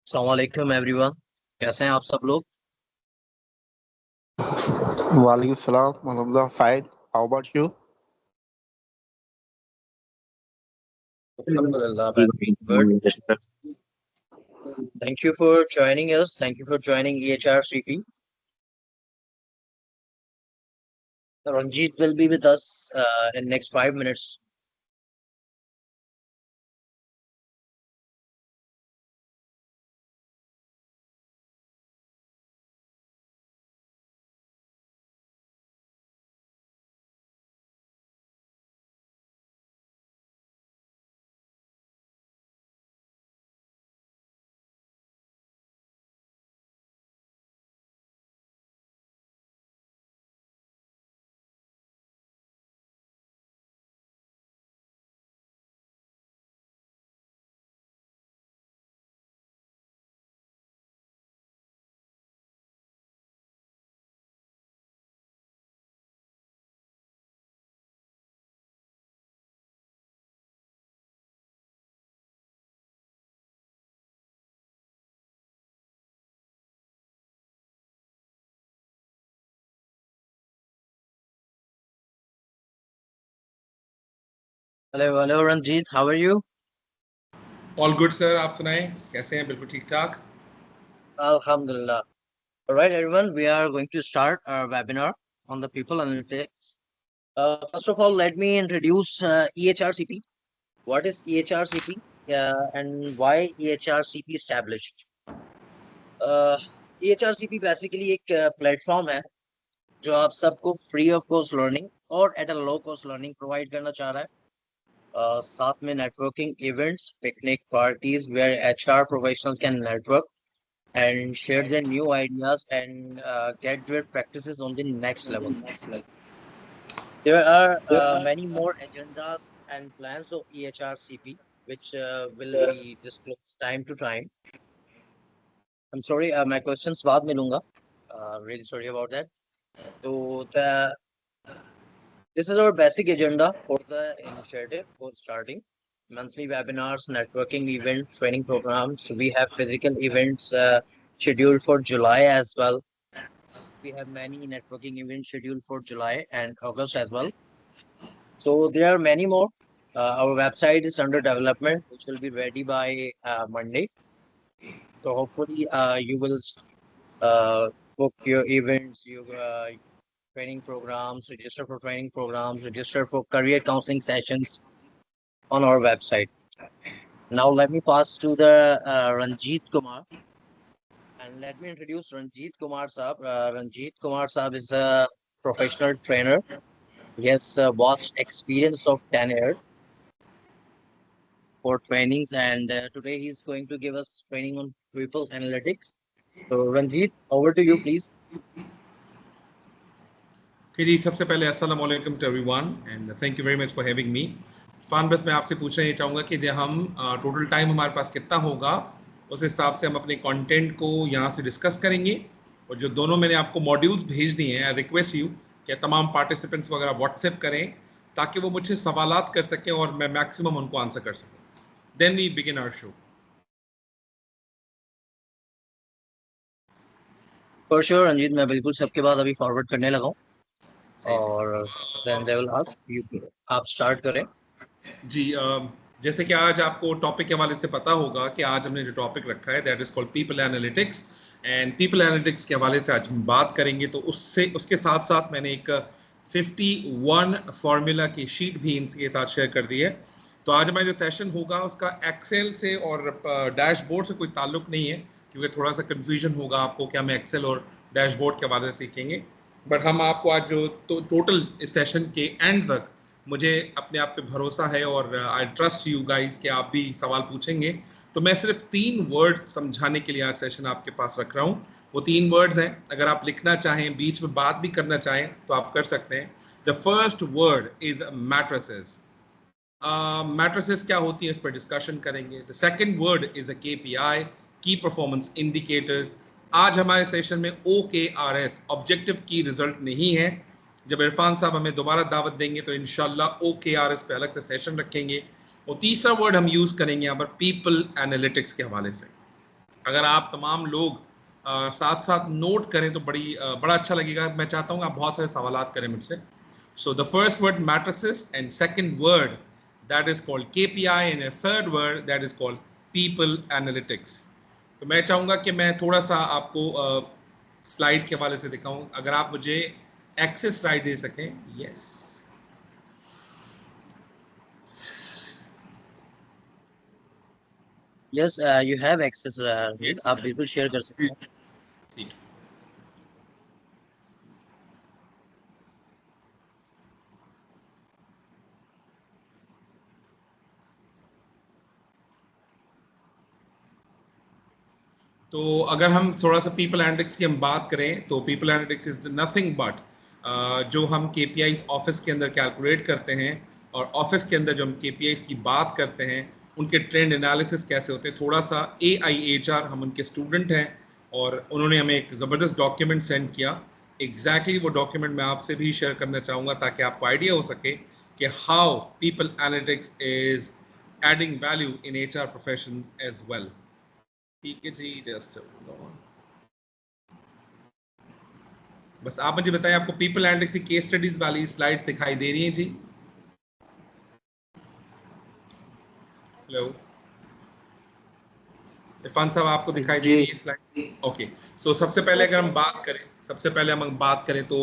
अस्सलाम वालेकुम एवरीवन। कैसे हैं आप सब लोग? Walaikum salam. Alhamdulillah, fine. How about you? अल्हम्दुलिल्लाह, मैं doing good. Thank you for joining us. Thank you for joining EHRCP. Ranjit will be with us in next 5 minutes. Hello Ranjit, how are you? All good sir, आप सुनाएं कैसे हैं? बिल्कुल ठीक ठाक। Alhamdulillah. All right, everyone, we are going to start our webinar on the people analytics. First of all, let me introduce EHRCP. What is EHRCP and why EHRCP established? EHRCP basically एक platform है जो आप सबको free of cost learning और at a low cost learning provide करना चाह रहा है। साथ में networking events, picnic parties where HR professionals can network and share their new ideas and get their practices on the next level. There are many more agendas and plans of EHRCP which will be disclosed time to time. I'm sorry, my questions बाद में लूंगा. Really sorry about that. So this is our basic agenda for the initiative for starting monthly webinars, networking events, training programs. We have physical events scheduled for July as well. We have many networking events scheduled for July and August as well. So there are many more. Our website is under development, which will be ready by Monday. So hopefully you will book your events, your training programs, register for training programs, register for career counseling sessions on our website. Now let me pass to the Ranjit Kumar. And let me introduce Ranjit Kumar Saab. Ranjit Kumar Saab is a professional trainer. He has a vast experience of 10 years for trainings, and today he's going to give us training on people analytics. So Ranjit, over to you, please. जी, सबसे पहले अस्सलाम वालेकुम to everyone and thank you very much for having me. फान, बस मैं आपसे पूछना ये चाहूँगा कि जब हम टोटल टाइम हमारे पास कितना होगा उस हिसाब से हम अपने कंटेंट को यहाँ से डिस्कस करेंगे। और जो दोनों मैंने आपको मॉड्यूल्स भेज दिए हैं, आई रिक्वेस्ट यू कि तमाम पार्टिसिपेंट्स वगैरह व्हाट्सएप करें ताकि वो मुझसे सवालात कर सकें और मैं मैक्सिमम उनको आंसर कर सकूँ। Then we begin our show. For sure, Ranjit, मैं बिल्कुल सबके बाद अभी फॉरवर्ड करने लगा हूँ और then they will ask you, आप स्टार्ट करें। जी, जैसे कि आज आपको टॉपिक के हवाले से पता होगा कि आज हमने जो टॉपिक रखा है that is called people analytics and people analytics के हवाले से आज हम बात करेंगे। तो उसके साथ साथ मैंने एक 51 फार्मूला की शीट भी इनके साथ शेयर कर दी है। तो आज हमारा जो सेशन होगा उसका एक्सेल से और डैशबोर्ड से कोई ताल्लुक नहीं है, क्योंकि थोड़ा सा कन्फ्यूजन होगा आपको कि हम एक्सेल और डैशबोर्ड के हवाले से सीखेंगे। बट हम आपको आज जो टोटल इस सेशन के एंड तक, मुझे अपने आप पे भरोसा है और आई ट्रस्ट यू गाइस कि आप भी सवाल पूछेंगे। तो मैं सिर्फ 3 वर्ड समझाने के लिए आज सेशन आपके पास रख रहा हूँ। वो 3 वर्ड्स हैं, अगर आप लिखना चाहें, बीच में बात भी करना चाहें तो आप कर सकते हैं। The first word is matrices. Matrices क्या होती है इस पर डिस्कशन करेंगे। The second word is a KPI, की परफॉर्मेंस इंडिकेटर्स। आज हमारे सेशन में OKRS, ऑब्जेक्टिव की रिजल्ट नहीं है। जब इरफान साहब हमें दोबारा दावत देंगे तो इंशाल्लाह OKRS पे अलग से सेशन रखेंगे। और तीसरा वर्ड हम यूज करेंगे यहाँ पर पीपल एनालिटिक्स के हवाले से। अगर आप तमाम लोग साथ साथ नोट करें तो बड़ा अच्छा लगेगा। मैं चाहता हूँ आप बहुत सारे सवालात करें मुझसे। So the first word matrices, and second word that is called KPI, and a third word that is called people analytics. तो मैं चाहूंगा कि मैं थोड़ा सा आपको स्लाइड के हवाले से दिखाऊं। अगर आप मुझे एक्सेस स्लाइड दे सकें। Yes, yes, you have access, yes, आप बिल्कुल शेयर कर सकते हैं। ठीक। तो अगर हम थोड़ा सा पीपल एनालिटिक्स की हम बात करें तो people analytics is nothing but जो हम केपीआईज ऑफिस के अंदर कैलकुलेट करते हैं, और ऑफिस के अंदर जो हम केपीआईज की बात करते हैं उनके ट्रेंड एनालिसिस कैसे होते हैं। थोड़ा सा AIHR, हम उनके स्टूडेंट हैं और उन्होंने हमें एक ज़बरदस्त डॉक्यूमेंट सेंड किया। एग्जैक्टली वो डॉक्यूमेंट मैं आपसे भी शेयर करना चाहूँगा ताकि आपको आइडिया हो सके कि how people analytics is adding value in HR profession as well. ठीक है जी, जस्ट बस आप मुझे बताएं, आपको पीपल एनालिटिक्स की केस स्टडीज वाली स्लाइड्स दिखाई दे रही हैं जी? हेलो इरफान साहब, आपको दिखाई दे जी रही है स्लाइड? ओके। सो सबसे पहले अगर हम बात करें तो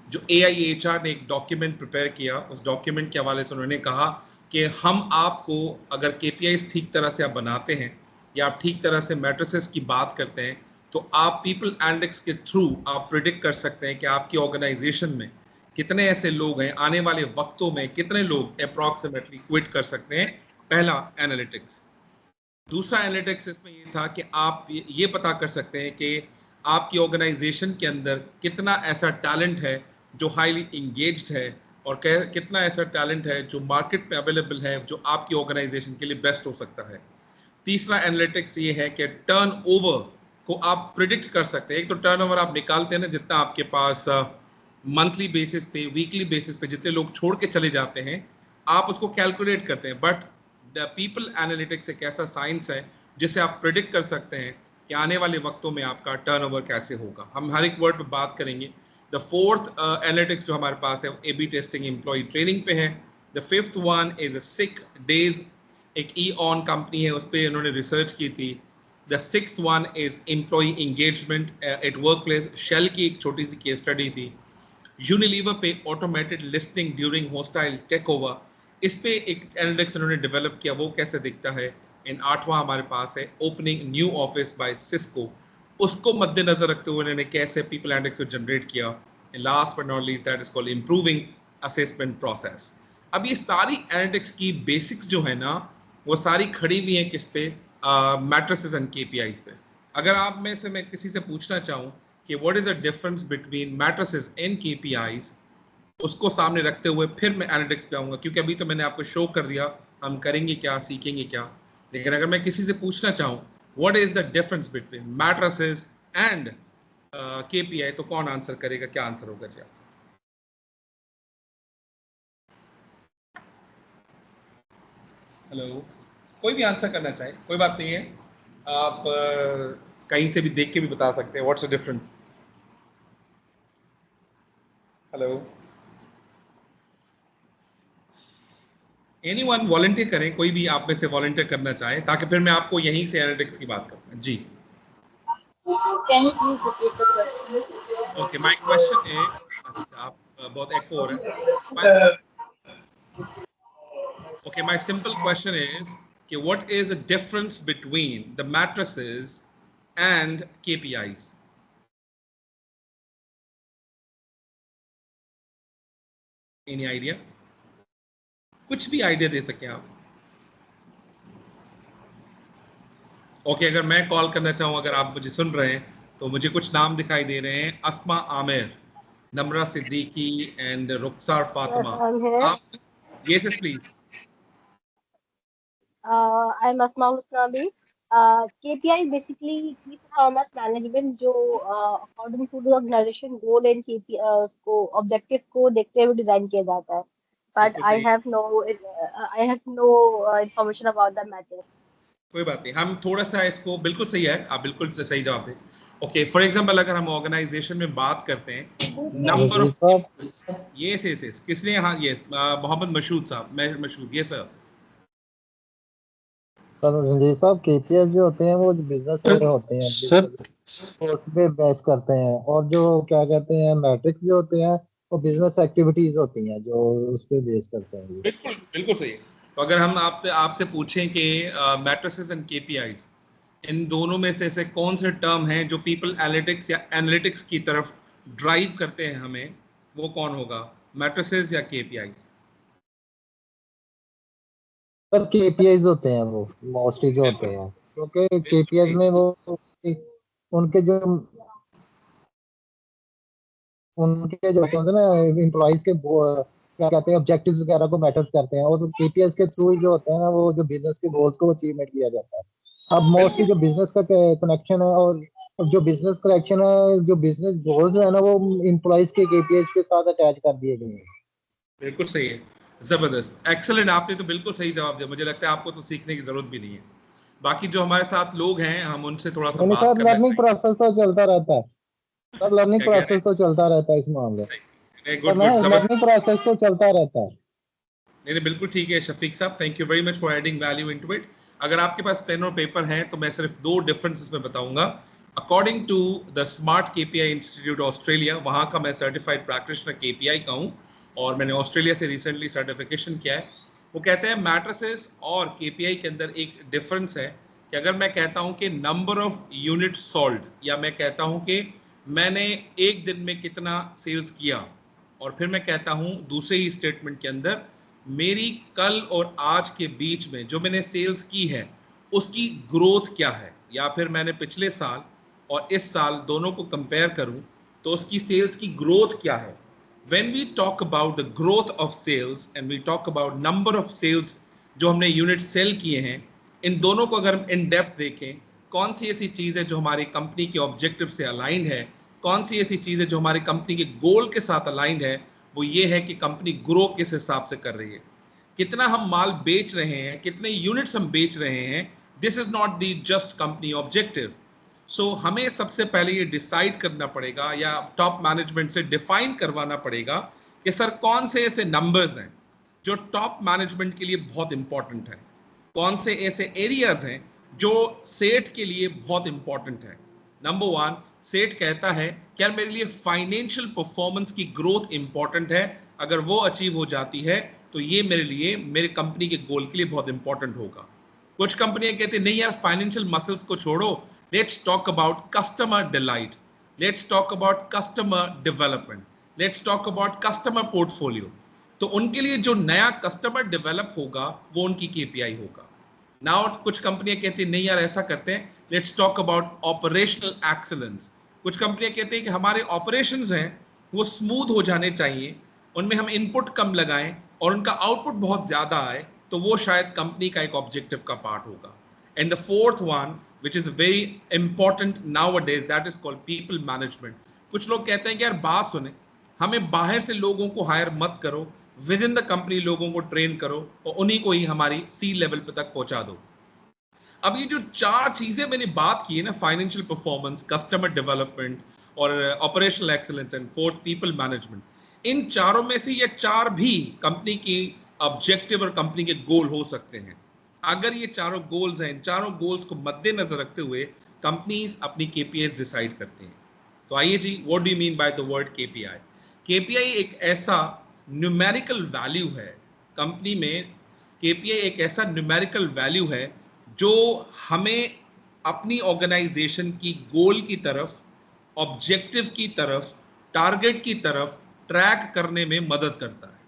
जो AIHR ने एक डॉक्यूमेंट प्रिपेयर किया, उस डॉक्यूमेंट के हवाले से उन्होंने कहा कि हम आपको अगर KPIs ठीक तरह से आप बनाते हैं या आप ठीक तरह से मैट्रिसेस की बात करते हैं तो आप पीपल एनालिटिक्स के थ्रू आप प्रिडिक्ट कर सकते हैं कि आपकी ऑर्गेनाइजेशन में कितने ऐसे लोग हैं, आने वाले वक्तों में कितने लोग अप्रॉक्सीमेटली क्विट कर सकते हैं। पहला एनालिटिक्स। दूसरा एनालिटिक्स इसमें ये था कि आप ये पता कर सकते हैं कि आपकी ऑर्गेनाइजेशन के अंदर कितना ऐसा टैलेंट है जो हाईली इंगेज्ड है, और कितना ऐसा टैलेंट है जो मार्केट पे अवेलेबल है जो आपकी ऑर्गेनाइजेशन के लिए बेस्ट हो सकता है। तीसरा एनालिटिक्स ये है कि टर्नओवर को आप प्रिडिक्ट कर सकते हैं। एक तो टर्नओवर आप निकालते हैं ना, जितना आपके पास मंथली बेसिस पे, वीकली बेसिस पे जितने लोग छोड़ के चले जाते हैं, आप उसको कैलकुलेट करते हैं। बट द पीपल एनालिटिक्स एक ऐसा साइंस है जिसे आप प्रिडिक्ट कर सकते हैं कि आने वाले वक्तों में आपका टर्नओवर कैसे होगा। हम हर एक वर्ड पे बात करेंगे। द फोर्थ एनालिटिक्स जो हमारे पास है AB टेस्टिंग एम्प्लॉय ट्रेनिंग पे है। The fifth one is sick days, एक ऑन कंपनी है, उस पर उन्होंने रिसर्च की थी। The sixth one is employee engagement at work place, Shell की एक छोटी सी केस स्टडी थी। यूनिलीवर पे automated listing during hostile takeover, इस पे एक एनालिटिक्स उन्होंने डेवलप किया, वो कैसे दिखता है। इन आठवां हमारे पास है opening new office by Cisco, उसको मद्देनजर रखते हुए उन्होंने कैसे पीपल एनालिटिक्स को जनरेट किया। Last but not least that is called improving assessment process. अब ये सारी एनालिटिक्स की बेसिक्स जो है ना, वो सारी खड़ी हुई हैं किस पे? मैट्रिसेस एंड KPIs पे। अगर आप में से मैं किसी से पूछना चाहूँ कि what is the difference between matrices and KPIs, उसको सामने रखते हुए फिर मैं एनालिटिक्स पे आऊंगा, क्योंकि अभी तो मैंने आपको शो कर दिया हम करेंगे क्या, सीखेंगे क्या। लेकिन अगर मैं किसी से पूछना चाहूँ what is the difference between matrices and KPI, तो कौन आंसर करेगा? क्या आंसर होगा जी? हेलो, कोई भी आंसर करना चाहे, कोई बात नहीं है। आप कहीं से भी देख के भी बता सकते हैं what's the difference. Hello, anyone volunteer करें, कोई भी आप में से वॉलंटियर करना चाहे, ताकि फिर मैं आपको यहीं से एनालिटिक्स की बात करूँ जी। Can you please repeat the question? Okay, my question is, अच्छा आप बहुत एको हो रहा है। Okay, my simple question is, okay, what is the difference between the matrices and KPIs? Any idea? कुछ भी आइडिया दे सके आप। ओके, अगर मैं कॉल करना चाहूँ, अगर आप मुझे सुन रहे हैं, तो मुझे कुछ नाम दिखाई दे रहे हैं। Asma Aamir, Namra Siddiqui and Rukhsar Fatima. Yes, I'm here. आप, yes please. I'm Asma Husnabi. KPI basically key performance management जो according to the organization goal and KPI को objective को देखते हुए डिजाइन किया जाता है. But बिल्कुल I सही। have no information about the metrics. कोई बात नहीं, हम थोड़ा सा इसको, बिल्कुल सही है, आप बिल्कुल सही जवाब दें। ओके, फॉर एग्जांपल अगर हम ऑर्गेनाइजेशन में बात करते हैं नंबर जी ऑफ, साहब, ये किसने, हाँ ये मोहम्मद मशहूद साहब, मशहूद, ये सर। सर रंजीत साहब, केपीएस जो होते हैं वो बिजनेस पे होते हैं, सर तो उस पे बेस करते हैं। और जो क्या कहते हैं मैट्रिक्स जो होते हैं वो बिजनेस एक्टिविटीज होती हैं जो उस पे बेस करते हैं। बिल्कुल बिल्कुल सही है। तो अगर हम आपसे पूछें कि मैट्रिसेस एंड केपीआईज, इन दोनों में से कौन से टर्म हैं जो पीपल एनालिटिक्स या एनालिटिक्स की तरफ ड्राइव करते हैं हमें, वो कौन होगा, मैट्रिसेस या केपीआईज? सर केपीआईज होते हैं वो मोस्टली जो होते बिल्कुल हैं, क्योंकि बिल्कुल केपीआईज सही। में वो उनके जो उनके जो होते हैं ना एम्प्लॉइज के क्या कहते हैं ऑब्जेक्टिव्स वगैरह को मैटर्स करते हैं, और केपीएस के थ्रू जो होते हैं ना वो जो बिजनेस के गोल्स को अचीवमेंट किया जाता है। अब मोस्टली बिल्कुल जो बिजनेस का कनेक्शन है और जो बिजनेस कनेक्शन है, जो बिजनेस गोल्स है ना वो एम्प्लॉइज के केपीएस के साथ अटैच कर दिए गए हैं। बिल्कुल सही है, जबरदस्त, एक्सेलेंट, आपने तो बिल्कुल सही जवाब दिया। मुझे लगता है आपको तो सीखने की जरूरत भी नहीं है। बाकी जो हमारे साथ लोग हैं हम उनसे थोड़ा सा यानी बात सर करना लर्निंग चाहिए। प्रोसेस तो चलता रहता है, सर लर्निंग क्या कह रहे प्रोसेस तो चलता रहता है इस मामले में। हैं? तो गुड मैं गुड, लर्निंग जबरदस्त। प्रोसेस तो चलता रहता है। नहीं नहीं, बिल्कुल ठीक है शफीक साहब, thank you very much for adding value into it. अगर आपके पास पेन और पेपर है तो मैं सिर्फ दो डिफरेंसेस में बताऊंगा। According to the smart KPI institute Australia, वहां का मैं सर्टिफाइड प्रैक्टिशनर केपीआई का हूं और मैंने ऑस्ट्रेलिया से रिसेंटली सर्टिफिकेशन किया है। वो कहते हैं मैट्रिसेस और केपीआई के अंदर एक डिफरेंस है कि अगर मैं कहता हूं कि नंबर ऑफ यूनिट सोल्ड, या मैं कहता हूं कि मैंने एक दिन में कितना सेल्स किया, और फिर मैं कहता हूं दूसरे ही स्टेटमेंट के अंदर मेरी कल और आज के बीच में जो मैंने सेल्स की है उसकी ग्रोथ क्या है, या फिर मैंने पिछले साल और इस साल दोनों को कंपेयर करूं तो उसकी सेल्स की ग्रोथ क्या है। when we talk about the growth of sales and we talk about number of sales जो हमने यूनिट सेल किए हैं, इन दोनों को अगर हम इन डेप्थ देखें, कौन सी ऐसी चीज है जो हमारी कंपनी के ऑब्जेक्टिव से अलाइंड है, कौन सी ऐसी चीज है जो हमारी कंपनी के गोल के साथ अलाइंड है, वो ये है कि कंपनी ग्रो किस हिसाब से कर रही है, कितना हम माल बेच रहे हैं, कितने यूनिट्स हम बेच रहे हैं। This is not the just company objective. So हमें सबसे पहले ये डिसाइड करना पड़ेगा या टॉप मैनेजमेंट से डिफाइन करवाना पड़ेगा कि सर कौन से ऐसे नंबर्स हैं जो टॉप मैनेजमेंट के लिए बहुत इंपॉर्टेंट है, कौन से ऐसे एरियाज हैं जो सेठ के लिए बहुत इंपॉर्टेंट है। नंबर वन, सेठ कहता है कि यार मेरे लिए फाइनेंशियल परफॉर्मेंस की ग्रोथ इंपॉर्टेंट है, अगर वो अचीव हो जाती है तो ये मेरे लिए मेरे कंपनी के गोल के लिए बहुत इंपॉर्टेंट होगा। कुछ कंपनियां कहती नहीं यार फाइनेंशियल मसल्स को छोड़ो, let's talk about customer delight, let's talk about customer development, let's talk about customer portfolio. तो उनके लिए जो नया कस्टमर डेवलप होगा वो उनकी केपीआई होगा। नाउ कुछ कंपनियां कहती हैं नहीं यार ऐसा करते हैं, let's talk about operational excellence. कुछ कंपनियां कहती हैं कि हमारे ऑपरेशंस हैं वो स्मूथ हो जाने चाहिए, उनमें हम इनपुट कम लगाएं और उनका आउटपुट बहुत ज्यादा आए, तो वो शायद कंपनी का एक ऑब्जेक्टिव का पार्ट होगा। And the fourth one which is very important now days, that is called people management. कुछ लोग कहते हैं कि यार बात सुने, हमें बाहर से लोगों को हायर मत करो, विद इन द कंपनी लोगों को ट्रेन करो और उन्हीं को ही हमारी सी लेवल पे तक पहुंचा दो। अब ये जो चार चीजें मैंने बात की है ना, फाइनेंशियल परफॉर्मेंस, कस्टमर डेवलपमेंट और operational excellence and fourth people management, इन चारों में से ये चार भी कंपनी की ऑब्जेक्टिव और कंपनी के गोल हो सकते हैं। अगर ये चारों गोल्स हैं, इन चारों गोल्स को मद्देनजर रखते हुए कंपनीज अपनी केपीआईज डिसाइड करते हैं। तो आइए जी, what do you mean by the word KPI? KPI एक ऐसा न्यूमेरिकल वैल्यू है कंपनी में, केपीआई एक ऐसा न्यूमेरिकल वैल्यू है जो हमें अपनी ऑर्गेनाइजेशन की गोल की तरफ, ऑब्जेक्टिव की तरफ, टारगेट की तरफ ट्रैक करने में मदद करता है।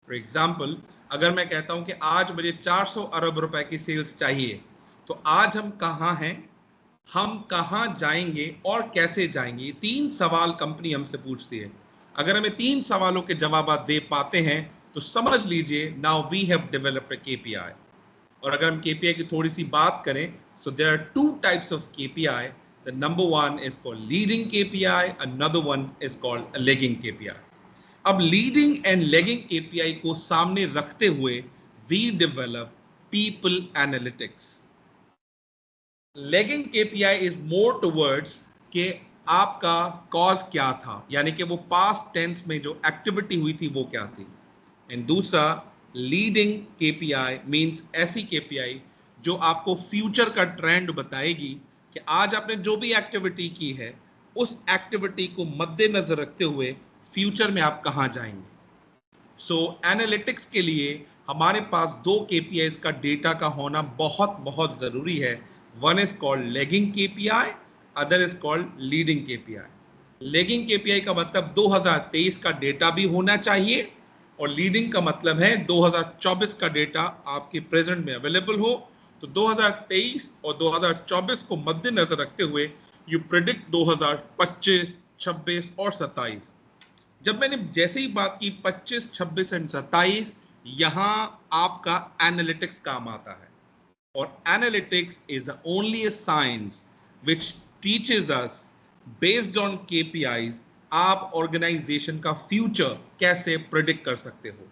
फॉर एग्जाम्पल, अगर मैं कहता हूं कि आज मुझे 400 अरब रुपए की सेल्स चाहिए, तो आज हम कहाँ हैं, हम कहाँ जाएंगे और कैसे जाएंगे, तीन सवाल कंपनी हमसे पूछती है। अगर हमें तीन सवालों के जवाब दे पाते हैं तो समझ लीजिए now we have developed a KPI. और अगर हम केपीआई की थोड़ी सी बात करें, so there are two types of KPI. The number one is called leading KPI, another one is called lagging KPI. अब लीडिंग एंड लेगिंग केपीआई को सामने रखते हुए we develop people analytics. Lagging KPI is more towards कि आपका cause क्या था, यानी कि वो पास्ट टेंस में जो एक्टिविटी हुई थी वो क्या थी। एंड दूसरा लीडिंग केपीआई मींस ऐसी केपीआई जो आपको फ्यूचर का ट्रेंड बताएगी कि आज आपने जो भी एक्टिविटी की है उस एक्टिविटी को मद्देनजर रखते हुए फ्यूचर में आप कहां जाएंगे। सो एनालिटिक्स के लिए हमारे पास दो केपीआईज का डेटा का होना बहुत बहुत जरूरी है। One is called lagging KPI, other is called leading KPI. लेगिंग केपीआई का मतलब 2023 का डेटा भी होना चाहिए और लीडिंग का मतलब है 2024 का डेटा आपके प्रेजेंट में अवेलेबल हो। तो 2023 और 2024 को मद्देनजर रखते हुए यू प्रेडिक्ट 2025, 26 और 27। जब मैंने जैसे ही बात की 25, 26 एंड 27, यहां आपका एनालिटिक्स काम आता है। और analytics is only a science which teaches us based on KPIs आप ऑर्गेनाइजेशन का फ्यूचर कैसे प्रेडिक्ट कर सकते हो,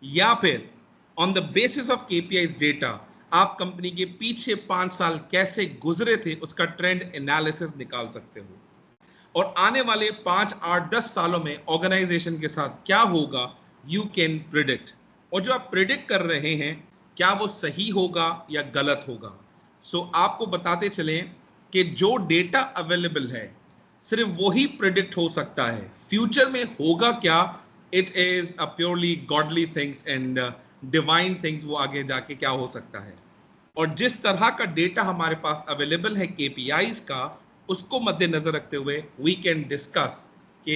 या फिर on the basis of KPIs data आप कंपनी के पीछे 5 साल कैसे गुजरे थे उसका ट्रेंड एनालिसिस निकाल सकते हो। और आने वाले 5, 8, 10 सालों में ऑर्गेनाइजेशन के साथ क्या होगा यू कैन प्रिडिक्ट। और जो आप प्रिडिक्ट कर रहे हैं क्या वो सही होगा या गलत होगा। सो आपको बताते चलें कि जो डेटा अवेलेबल है सिर्फ वही प्रिडिक्ट हो सकता है, फ्यूचर में होगा क्या it is a purely godly things and divine things, वो आगे जाके क्या हो सकता है। और जिस तरह का डेटा हमारे पास अवेलेबल है केपीआईज का उसको मद्देनजर रखते हुए वी कैन डिस्कस कि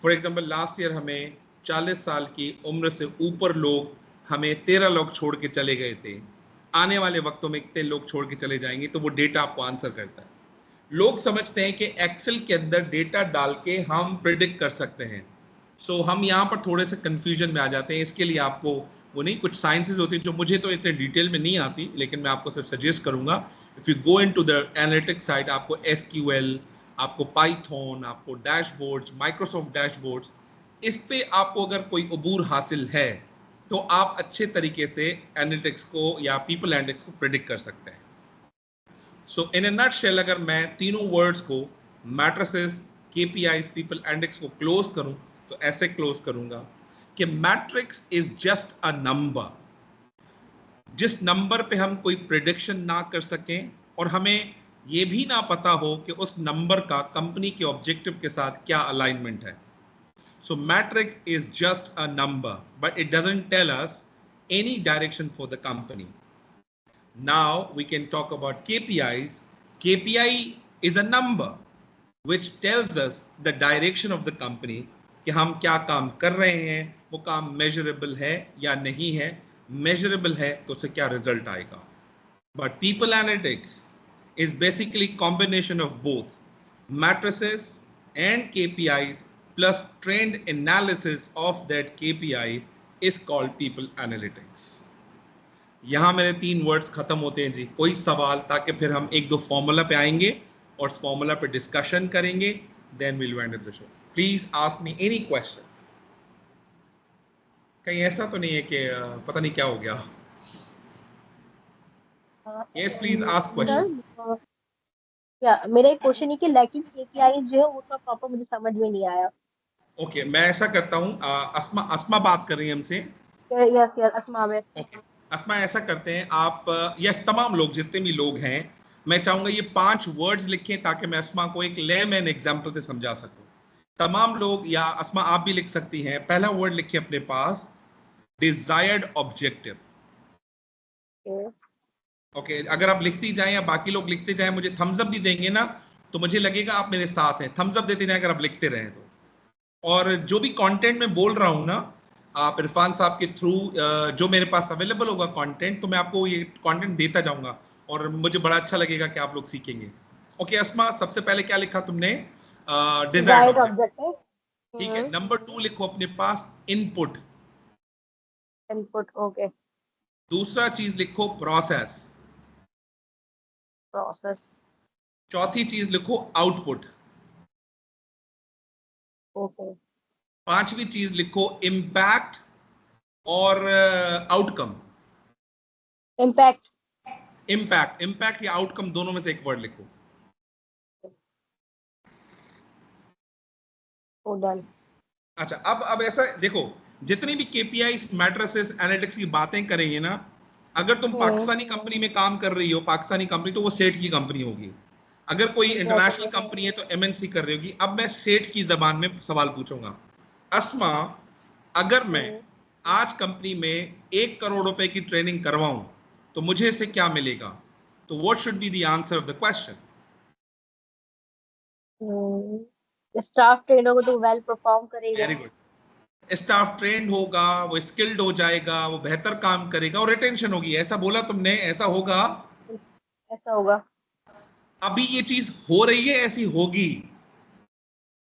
फॉर एग्जांपल लास्ट ईयर हमें 40 साल की उम्र से ऊपर लोग, हमें 13 लोग छोड़ के चले गए थे, आने वाले वक्तों में कितने लोग छोड़ के चले जाएंगे, तो वो डेटा आपको आंसर करता है। लोग समझते हैं कि एक्सेल के अंदर डेटा डाल के हम प्रिडिक्ट कर सकते हैं। सो हम यहाँ पर थोड़े से कंफ्यूजन में आ जाते हैं। इसके लिए आपको वो नहीं, कुछ साइंसेज होती है जो मुझे तो इतने डिटेल में नहीं आती, लेकिन मैं आपको सिर्फ सजेस्ट करूंगा if you go into the analytics side, आपको एसक्यूएल, आपको पाइथन, आपको डैशबोर्ड्स, माइक्रोसॉफ्ट डैशबोर्ड्स, इस पे आपको अगर कोई अबूर हासिल है तो आप अच्छे तरीके से एनालिटिक्स को या पीपल एनालिटिक्स को प्रिडिक्ट कर सकते हैं। सो इन अ नटशेल अगर मैं तीनों वर्ड्स को मैट्रिसेस, केपीआईज, पीपल एनालिटिक्स को क्लोज करूं तो ऐसे क्लोज करूंगा कि matrix is just a number. जिस नंबर पे हम कोई प्रिडिक्शन ना कर सकें और हमें ये भी ना पता हो कि उस नंबर का कंपनी के ऑब्जेक्टिव के साथ क्या अलाइनमेंट है। So metric is just a number but it doesn't tell us any direction for the company. Now we can talk about KPIs. KPI is a number which tells us the direction of the company कि हम क्या काम कर रहे हैं, वो काम measurable है या नहीं है, measurable है तो उससे क्या result आएगा। But people analytics is basically combination of both matrices and KPIs plus trend analysis of that KPI is called people analytics. यहां मेरे 3 वर्ड्स खत्म होते हैं जी। कोई सवाल, ताकि फिर हम एक दो फॉर्मूला पे आएंगे और फॉर्मूला पे डिस्कशन करेंगे, then will wind up the show. Please ask me any question. कहीं ऐसा तो नहीं है कि पता नहीं क्या हो गया। Yes please ask question. Sir या मेरा एक क्वेश्चन है कि लैकिंग केपीआई जो है वो तो प्रॉपर मुझे समझ में नहीं आया। ओके मैं ऐसा करता हूँ, अस्मा बात कर रही है हमसे। यस यस अस्मा में। ओके अस्मा ऐसा करते हैं, आप यस तमाम लोग जितने भी लोग हैं मैं चाहूंगा ये 5 वर्ड्स लिखें ताकि मैं अस्मा को एक लेमैन एग्जांपल से समझा सकूं। तमाम लोग, या अस्मा आप भी लिख सकती हैं, पहला वर्ड लिखिए अपने पास, डिजायर्ड ऑब्जेक्टिव। ओके अगर आप लिखती जाएं या बाकी लोग लिखते जाएं, मुझे थम्स अप भी देंगे ना तो मुझे लगेगा आप मेरे साथ हैं। थम्स अप देते जाएं अगर आप लिखते रहें तो। और जो भी कंटेंट में बोल रहा हूं ना, आप इरफान साहब के थ्रू जो मेरे पास अवेलेबल होगा कंटेंट, तो मैं आपको ये कंटेंट देता जाऊंगा और मुझे बड़ा अच्छा लगेगा कि आप लोग सीखेंगे। ओके अस्मा, सबसे पहले क्या लिखा तुमने? Desired object. ठीक है। नंबर 2 लिखो अपने पास, इनपुट। Input okay. दूसरा चीज लिखो प्रोसेस। प्रोसेस चौथी चीज लिखो आउटपुट। ओके। पांचवी चीज लिखो इम्पैक्ट और आउटकम। इम्पैक्ट इम्पैक्ट, इम्पैक्ट या आउटकम दोनों में से एक वर्ड लिखो। डन। अच्छा, अब ऐसा देखो, जितनी भी केपीआई मैट्रिसेस एनालिटिक्स की बातें करेंगे ना, अगर तुम पाकिस्तानी कंपनी में काम कर रही हो, पाकिस्तानी कंपनी, तो वो सेठ की कंपनी होगी। अगर कोई इंटरनेशनल कंपनी है तो एमएनसी कर रही होगी। अब मैं सेठ की जबान में सवाल पूछूंगा, अस्मा, अगर मैं आज कंपनी में 1 करोड़ रुपए की ट्रेनिंग करवाऊं तो मुझे इससे क्या मिलेगा? तो what should be the answer of the question? Staff train होगा तो वेल परफॉर्म करेगा। Very good. स्टाफ ट्रेंड होगा, वो स्किल्ड हो जाएगा, वो बेहतर काम करेगा और रिटेंशन होगी। ऐसा बोला तुमने, ऐसा होगा? ऐसा होगा। अभी ये चीज हो रही है, ऐसी होगी?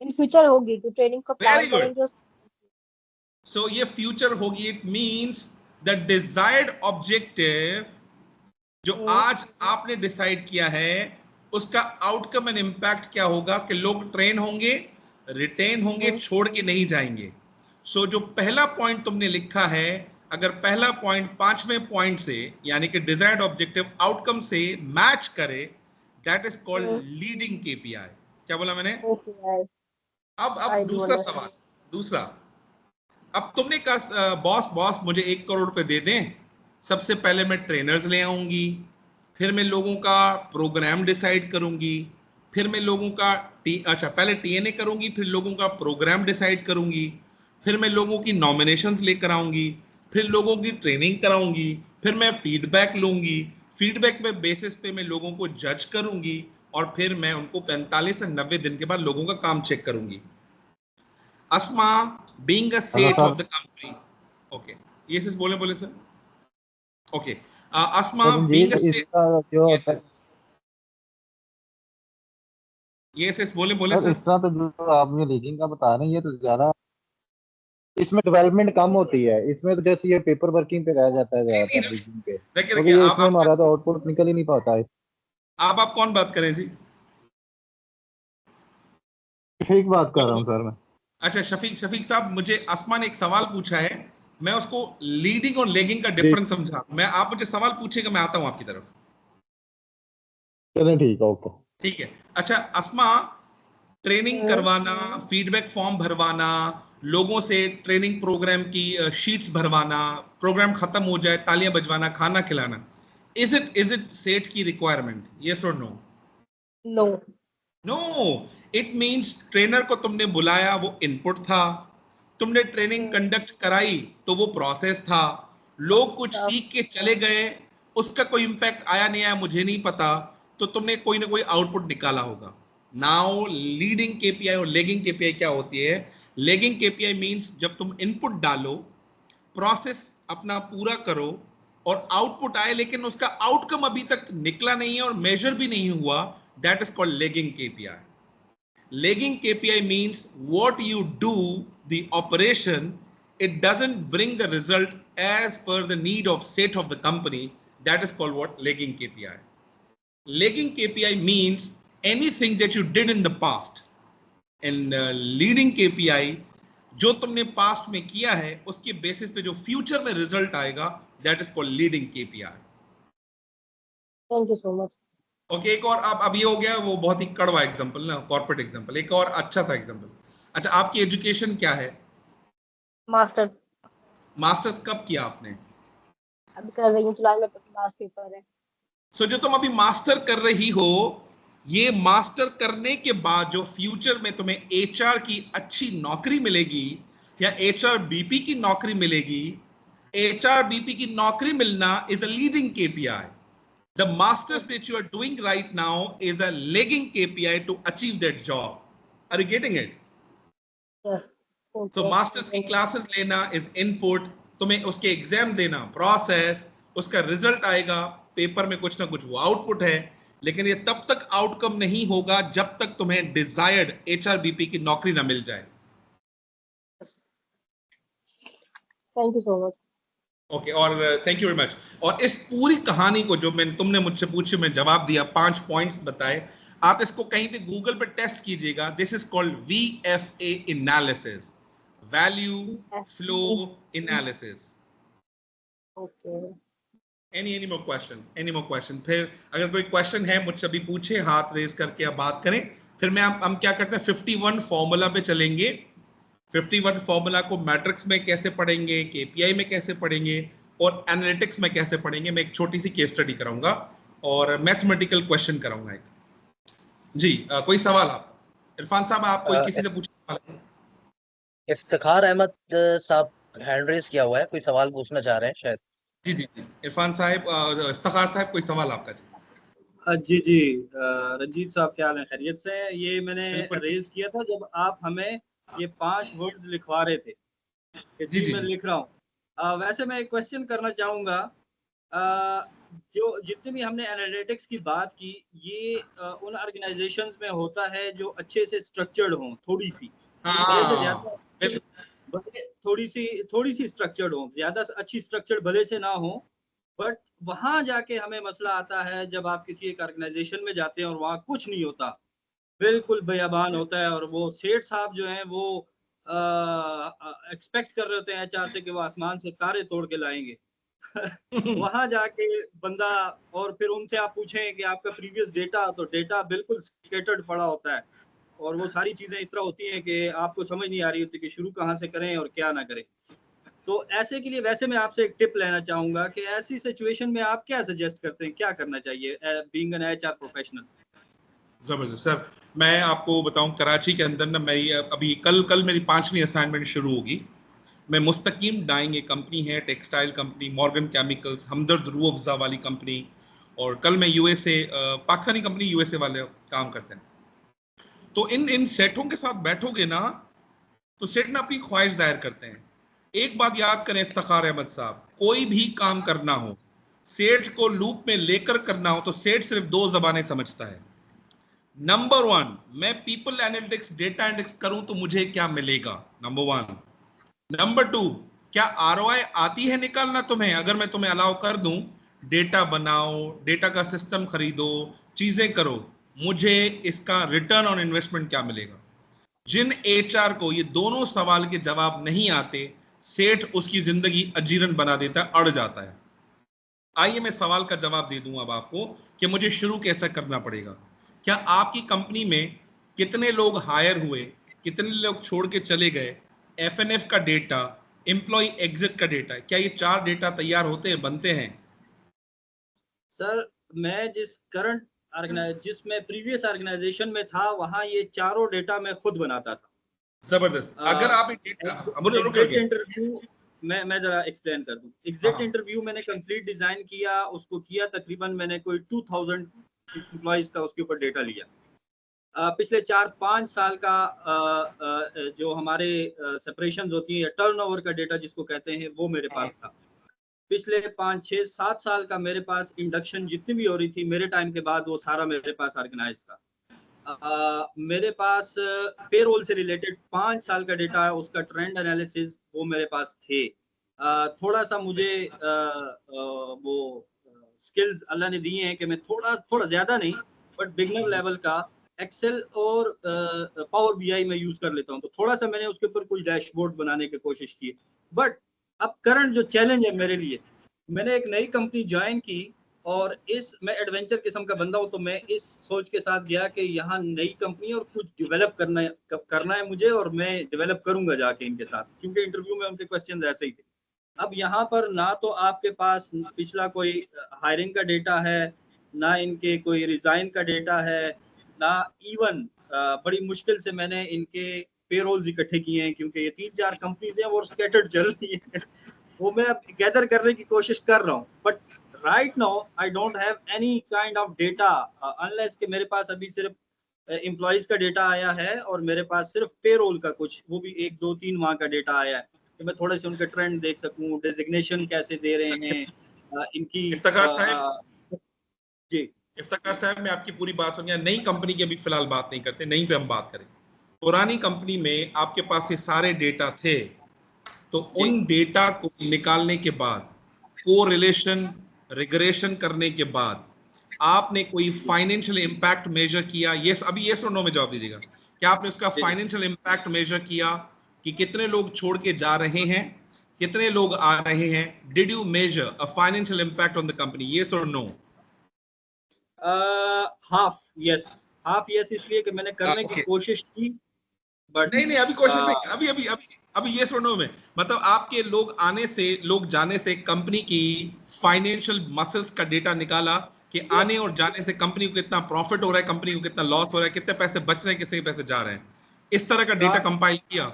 इन फ्यूचर होगी, तो ट्रेनिंग को वेरी प्लान गुड। करेंगे। सो ये फ्यूचर होगी। It means the desired objective जो आज आपने डिसाइड किया है, उसका आउटकम एंड इंपैक्ट क्या होगा कि लोग ट्रेन होंगे, रिटेन होंगे, छोड़ के नहीं जाएंगे। सो जो पहला पॉइंट तुमने लिखा है, अगर पहला पॉइंट 5वें पॉइंट से, यानी कि डिजायर्ड ऑब्जेक्टिव आउटकम से मैच करे, that is called leading KPI. क्या बोला मैंने? अब दूसरा सवाल, दूसरा, अब तुमने कहा बॉस मुझे 1 करोड़ रुपए दे दें, सबसे पहले मैं ट्रेनर्स ले आऊंगी, फिर मैं लोगों का प्रोग्राम डिसाइड करूंगी, फिर मैं लोगों का पहले टीएनए करूंगी, फिर लोगों का प्रोग्राम डिसाइड करूंगी, फिर मैं लोगों की नॉमिनेशंस लेकर आऊंगी, फिर लोगों की ट्रेनिंग कराऊंगी, फिर मैं फीडबैक लूंगी, फीडबैक पे बेसिस पे मैं लोगों को जज करूंगी, और फिर मैं उनको 45 से 90 दिन के बाद लोगों का काम चेक करूंगी। Asma, being a seat of the company. Okay. Yes, yes, बोले sir. Okay. Asma, being a seat. Yes, yes. Yes, yes, बोले सर सर. इस तरह तो जो आप ये लीजिंग का बता रहे हैं, ये तो ज्यादा, इसमें डेवलपमेंट कम होती है, इसमें तो जैसे ये पेपर वर्किंग पे रह जाता है नहीं ज्यादातर नहीं, लीजिंग पे, रखिए क्योंकि रखिए, ये आप इसमें आप हमारा तो आउटपुट निकल ही नहीं पाता है। आप कौन बात करें जी? ठीक बात कर रहा हूँ सर मैं। अच्छा, शफीक साहब, मुझे अस्मा ने एक सवाल पूछा है, मैं उसको लीडिंग और लेगिंग का जी डिफरेंस समझा। मैं, आप मुझे सवाल पूछेगा, मैं आता हूं आपकी तरफ। चलें, ठीक है, ओके। ठीक है। अच्छा अस्मा, ट्रेनिंग करवाना, फीडबैक फॉर्म भरवाना, लोगों से ट्रेनिंग प्रोग्राम की शीट्स भरवाना, प्रोग्राम खत्म हो जाए तालियां बजवाना, खाना खिलाना, इज इट सेठ की requirement? Yes or no? No. No. It means trainer को तुमने बुलाया, वो इनपुट था, तुमने ट्रेनिंग कंडक्ट कराई तो वो प्रोसेस था, लोग कुछ सीख के चले गए, उसका कोई इंपैक्ट आया नहीं आया मुझे नहीं पता, तो तुमने कोई ना कोई आउटपुट निकाला होगा। नाउ लीडिंग केपीआई और लेगिंग केपीआई क्या होती है? लेगिंग केपीआई मींस जब तुम इनपुट डालो, प्रोसेस अपना पूरा करो और आउटपुट आए, लेकिन उसका आउटकम अभी तक निकला नहीं है और मेजर भी नहीं हुआ, that is called lagging KPI. Lagging KPI means what you do, the operation, it doesn't bring the result as per the need of state of the company. That is called what? Lagging KPI. Lagging KPI means anything that you did in the past. And leading KPI, जो तुमने past में किया है उसके basis पे जो future में result आएगा, that is called leading KPI. Thank you so much. Okay, एक और, अब ये हो गया वो बहुत ही कड़वा एग्जांपल ना, कॉर्पोरेट एग्जांपल। एक और अच्छा सा एग्जांपल। अच्छा, आपकी एजुकेशन क्या है? मास्टर्स। मास्टर्स कब किया आपने? अभी कर रही हूँ, जुलाई में लास्ट पेपर है। सो जो तुम अभी मास्टर कर रही हो, ये मास्टर करने के बाद जो फ्यूचर में तुम्हें एचआर की अच्छी नौकरी मिलेगी या एचआर बीपी की नौकरी मिलेगी, एचआर बीपी की नौकरी मिलना is a leading KPI. The masters that you are doing right now is a lagging KPI to achieve that job. Are you getting it? So masters की classes लेना is input, तुम्हें उसके exam देना process, उसका result आएगा paper में, कुछ ना कुछ वो आउटपुट है, लेकिन ये तब तक आउटकम नहीं होगा जब तक तुम्हें डिजायर्ड एचआरबीपी की नौकरी ना मिल जाए। Thank you so much. Okay, और थैंक यू वेरी मच। और इस पूरी कहानी को जो तुमने मुझसे पूछी, मैं जवाब दिया, 5 पॉइंट्स बताए, आप इसको कहीं पे गूगल पे टेस्ट कीजिएगा। This is called VFA analysis, value flow analysis. Okay. Any more question? फिर अगर कोई क्वेश्चन है मुझसे अभी पूछे, हाथ रेज करके आप बात करें, फिर हम क्या करते हैं 51 फॉर्मूला पे चलेंगे। 51 फॉर्मूला को मैट्रिक्स में कैसे पढ़ेंगे, केपीआई में कैसे पढ़ेंगे और एनालिटिक्स में कैसे पढ़ेंगे, मैं एक छोटी सी केस स्टडी कराऊंगा और मैथमेटिकल क्वेश्चन कराऊंगा एक। जी कोई सवाल आप इरफान साहब, आप कोई किसी से पूछे सवाल? इफ्तिखार अहमद साहब हैंड रेज किया हुआ है, कोई सवाल पूछना चाह रहे हैं शायद। जी इरफान साहब, इफ्तिखार साहब कोई सवाल आपका? जी जी रंजीत साहब क्या हाल है, खैरियत से हैं? ये मैंने रेज किया था जब आप हमें ये 5 वर्ड्स लिखवा रहे थे कि जी मैं लिख रहा हूँ। वैसे मैं एक क्वेश्चन करना चाहूँगा, जो जितने भी हमने एनालिटिक्स की बात की, ये उन ऑर्गेनाइजेशंस में होता है जो अच्छे से स्ट्रक्चर्ड हों, थोड़ी सी थोड़ी सी स्ट्रक्चर्ड हो, ज्यादा अच्छी स्ट्रक्चर्ड भले से ना हो, बट वहां जाके हमें मसला आता है जब आप किसी एक ऑर्गेनाइजेशन में जाते हैं और वहां कुछ नहीं होता, बिल्कुल बेयाबान होता है, और वो सेठ साहब जो हैं वो एक्सपेक्ट कर रहे होते हैं एचआर से कि वो आसमान से तारे तोड़ के लाएंगे। वहां जाके बंदा, और फिर उनसे आप पूछें कि आपका प्रीवियस डेटा, तो डेटा बिल्कुल स्कैटर्ड पड़ा होता है और वो सारी चीजें इस तरह होती हैं कि आपको समझ नहीं आ रही होती कि शुरू कहाँ से करें और क्या ना करें। तो ऐसे के लिए वैसे मैं आपसे एक टिप लेना चाहूंगा कि ऐसी सिचुएशन में आप क्या सजेस्ट करते हैं, क्या करना चाहिए बीइंग एन एचआर प्रोफेशनल? जबरदस्त सर, मैं आपको बताऊं, कराची के अंदर ना मैं अभी कल मेरी 5वीं असाइनमेंट शुरू होगी। मैं मुस्तकीम डाइंग, एक कंपनी है टेक्सटाइल कंपनी, मॉर्गन केमिकल्स, हमदर्द रूह अफ़ज़ा वाली कंपनी, और कल मैं यूएसए, पाकिस्तानी कंपनी यूएसए वाले काम करते हैं। तो इन सेठों के साथ बैठोगे ना तो सेठ ना अपनी ख्वाहिश जाहिर करते हैं। एक बात याद करें इफ्तिखार अहमद साहब, कोई भी काम करना हो, सेठ को लूप में लेकर करना हो तो सेठ सिर्फ 2 ज़बानें समझता है। नंबर 1, मैं पीपल एनालिटिक्स, डेटा एनालिटिक्स करूं तो मुझे क्या मिलेगा, नंबर 1। नंबर 2, क्या आरओआई आती है निकालना तुम्हें? अगर मैं तुम्हें अलाउ कर दूं, डेटा बनाओ, डेटा का सिस्टम खरीदो, चीजें करो, मुझे इसका रिटर्न ऑन इन्वेस्टमेंट क्या मिलेगा? जिन एचआर को ये दोनों सवाल के जवाब नहीं आते, सेठ उसकी जिंदगी अजीरन बना देता है, अड़ जाता है। आइए मैं सवाल का जवाब दे दूं अब आपको कि मुझे शुरू कैसे करना पड़ेगा। क्या आपकी कंपनी में कितने लोग हायर हुए, कितने लोग छोड़ के चले गए, एफएनएफ का डेटा, एम्प्लॉय एग्जिट का डेटा, क्या ये 4 डेटा तैयार होते हैं, बनते हैं? सर मैं जिसमें प्रीवियस ऑर्गेनाइजेशन में था, वहां ये चारों डेटा मैं खुद बनाता था। जबरदस्त। अगर आप इंटरव्यू मैं जरा एक्सप्लेन कर दूं। एग्जिट इंटरव्यू मैंने कंप्लीट डिजाइन किया, उसको किया, तकरीबन मैंने कोई 2000 एम्प्लॉइज का उसके ऊपर डेटा लिया। पिछले 4-5 साल का जो हमारे सेपरेशन होती है, टर्नओवर का डेटा जिसको कहते हैं, वो मेरे पास था। पिछले 5-6-7 साल का मेरे पास इंडक्शन जितनी भी हो रही थी मेरे टाइम के बाद, वो सारा मेरे पास ऑर्गेनाइज था। मेरे पास पेरोल से रिलेटेड 5 साल का डेटा है, उसका ट्रेंड एनालिसिस वो मेरे पास थे। थोड़ा सा मुझे वो स्किल्स अल्लाह ने दिए हैं कि मैं थोड़ा ज्यादा नहीं, बट बिगनर लेवल का एक्सेल और पावर बीआई में यूज कर लेता हूँ। तो थोड़ा सा मैंने उसके ऊपर कुछ डैशबोर्ड बनाने की कोशिश की। बट अब करंट जो चैलेंज है मेरे लिए, मैंने एक नई कंपनी ज्वाइन की और मैं एडवेंचर किस्म का बंदा हूँ, तो मैं इस सोच के साथ गया कि यहाँ नई कंपनी और कुछ डेवलप करना है मुझे, और मैं डेवलप करूंगा जाके इनके साथ, क्योंकि इंटरव्यू में उनके क्वेश्चन ऐसे ही थे। अब यहाँ पर ना तो आपके पास पिछला कोई हायरिंग का डेटा है, ना इनके कोई रिजाइन का डेटा है, ना इवन बड़ी मुश्किल से मैंने इनके पेरोल्स इकट्ठे किए हैं, क्योंकि ये 3-4 कंपनीज हैं और स्कैटर्ड चल रही है। वो मैं अब गैदर करने की कोशिश कर रहा हूँ, but right now I don't have any kind of data unless कि मेरे पास अभी सिर्फ एम्प्लॉइज का डेटा आया है और मेरे पास सिर्फ पेरोल का कुछ, वो भी 1-2-3 माह का डेटा आया है, कि मैं थोड़े से उनके ट्रेंड देख सकूं, डेजिग्नेशन कैसे दे रहे हैं इनकी। इफ्तिखार साहब, जी इफ्तिखार साहब, मैं आपकी पूरी बात समझा। नई कंपनी की अभी फिलहाल बात नहीं करते, नई पे हम बात करें। पुरानी कंपनी में आपके पास ये सारे डेटा थे, तो उन डेटा को निकालने के बाद, कोरिलेशन, रिग्रेशन करने के बाद, आपने कोई फाइनेंशियल इंपैक्ट मेजर किया? यस, अभी यस और नो में जवाब दीजिएगा। क्या आपने उसका फाइनेंशियल इंपैक्ट मेजर किया कि कितने लोग छोड़ के जा रहे हैं, कितने लोग आ रहे हैं? Did you measure a financial impact on the company? Yes or no? Half yes इसलिए कि मैंने करने की Okay. कोशिश की, बट नहीं अभी कोशिश नहीं, अभी ये सुनो में, मतलब आपके लोग जाने से कंपनी की फाइनेंशियल मसल्स का डेटा निकाला कि आने और जाने से कंपनी को कितना प्रॉफिट हो रहा है, कंपनी को कितना लॉस हो रहा है, कितने पैसे बच रहे हैं, कितने पैसे जा रहे हैं, इस तरह का डेटा कंपाइल किया?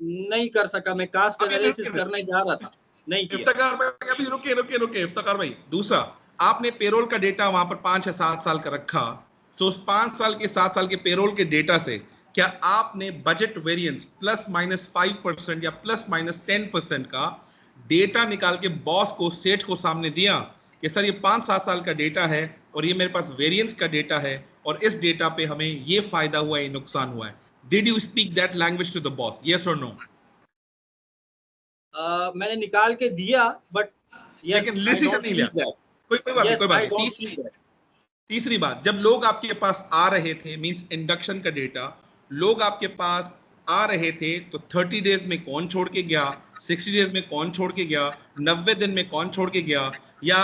नहीं कर सका। मैं कास्ट अभी एनालिसिस करने जा रहा था, नहीं किया। इफ्तिकार भाई, अभी रुके इफ्तिकार भाई। दूसरा, आपने पेरोल का डेटा वहां पर 5 या 7 साल का रखा, तो उस 5 साल के 7 साल के पेरोल के डेटा से क्या आपने बजट वेरिएंस +-5% या +-10% का डेटा निकाल के बॉस को, सेठ को सामने दिया कि सर ये 5-7 साल का डेटा है और ये मेरे पास वेरिएंस का डेटा है और इस डेटा पे हमें ये फायदा हुआ है, ये नुकसान हुआ है? Did you speak that language to the boss? Yes or no? मैंने निकाल के दिया, बट लेकिन डिसीजन नहीं लिया। कोई बात नहीं। तीसरी बात, जब लोग आपके पास आ रहे थे, मींस इंडक्शन का डेटा, लोग आपके पास आ रहे थे तो 30 डेज में कौन छोड़ के गया, 60 डेज में कौन छोड़ के गया, 90 दिन में कौन छोड़ के गया, या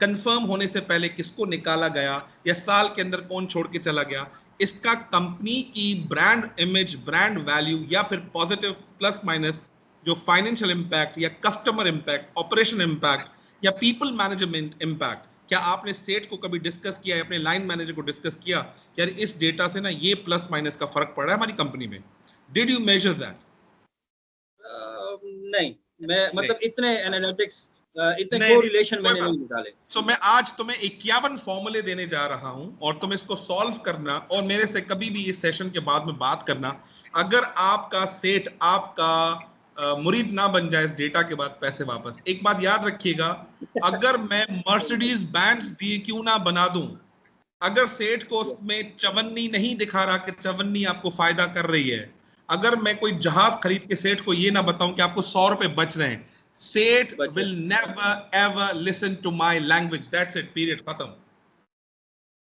कंफर्म होने से पहले किसको निकाला गया, या साल के अंदर कौन छोड़ के चला गया, इसका कंपनी की ब्रांड इमेज, ब्रांड वैल्यू, या फिर पॉजिटिव प्लस माइनस जो फाइनेंशियल इम्पैक्ट या कस्टमर इम्पैक्ट, ऑपरेशन इम्पैक्ट या पीपल मैनेजमेंट इम्पैक्ट, क्या आपने सेट को कभी डिस्कस किया है, अपने लाइन मैनेजर को डिस्कस किया कि यार इस डेटा से ना ये प्लस माइनस का फर्क पड़ रहा है हमारी कंपनी में? Did you measure that? नहीं, मैं मतलब इतने एनालिटिक्स, इतने कोरिलेशन मैंने नहीं निकाले। सो मैं आज तुम्हें 51 फॉर्मूले देने जा रहा हूं और तुम इसको सॉल्व करना और मेरे से कभी भी इस सेशन के बाद में बात करना। अगर आपका सेट आपका मुरीद ना बन जाए इस डेटा के बाद पैसे वापस, एक बात याद रखिएगा, अगर मैं मर्सिडीज बैंड्स दिए क्यों ना बना दूं, अगर सेठ को उसमें चवन्नी नहीं दिखा रहा कि चवन्नी आपको फायदा कर रही है, अगर मैं कोई जहाज खरीद के सेठ को ये ना बताऊं कि आपको 100 रुपए बच रहे हैं, seth will never ever listen to my language. That's it, period, खत्म।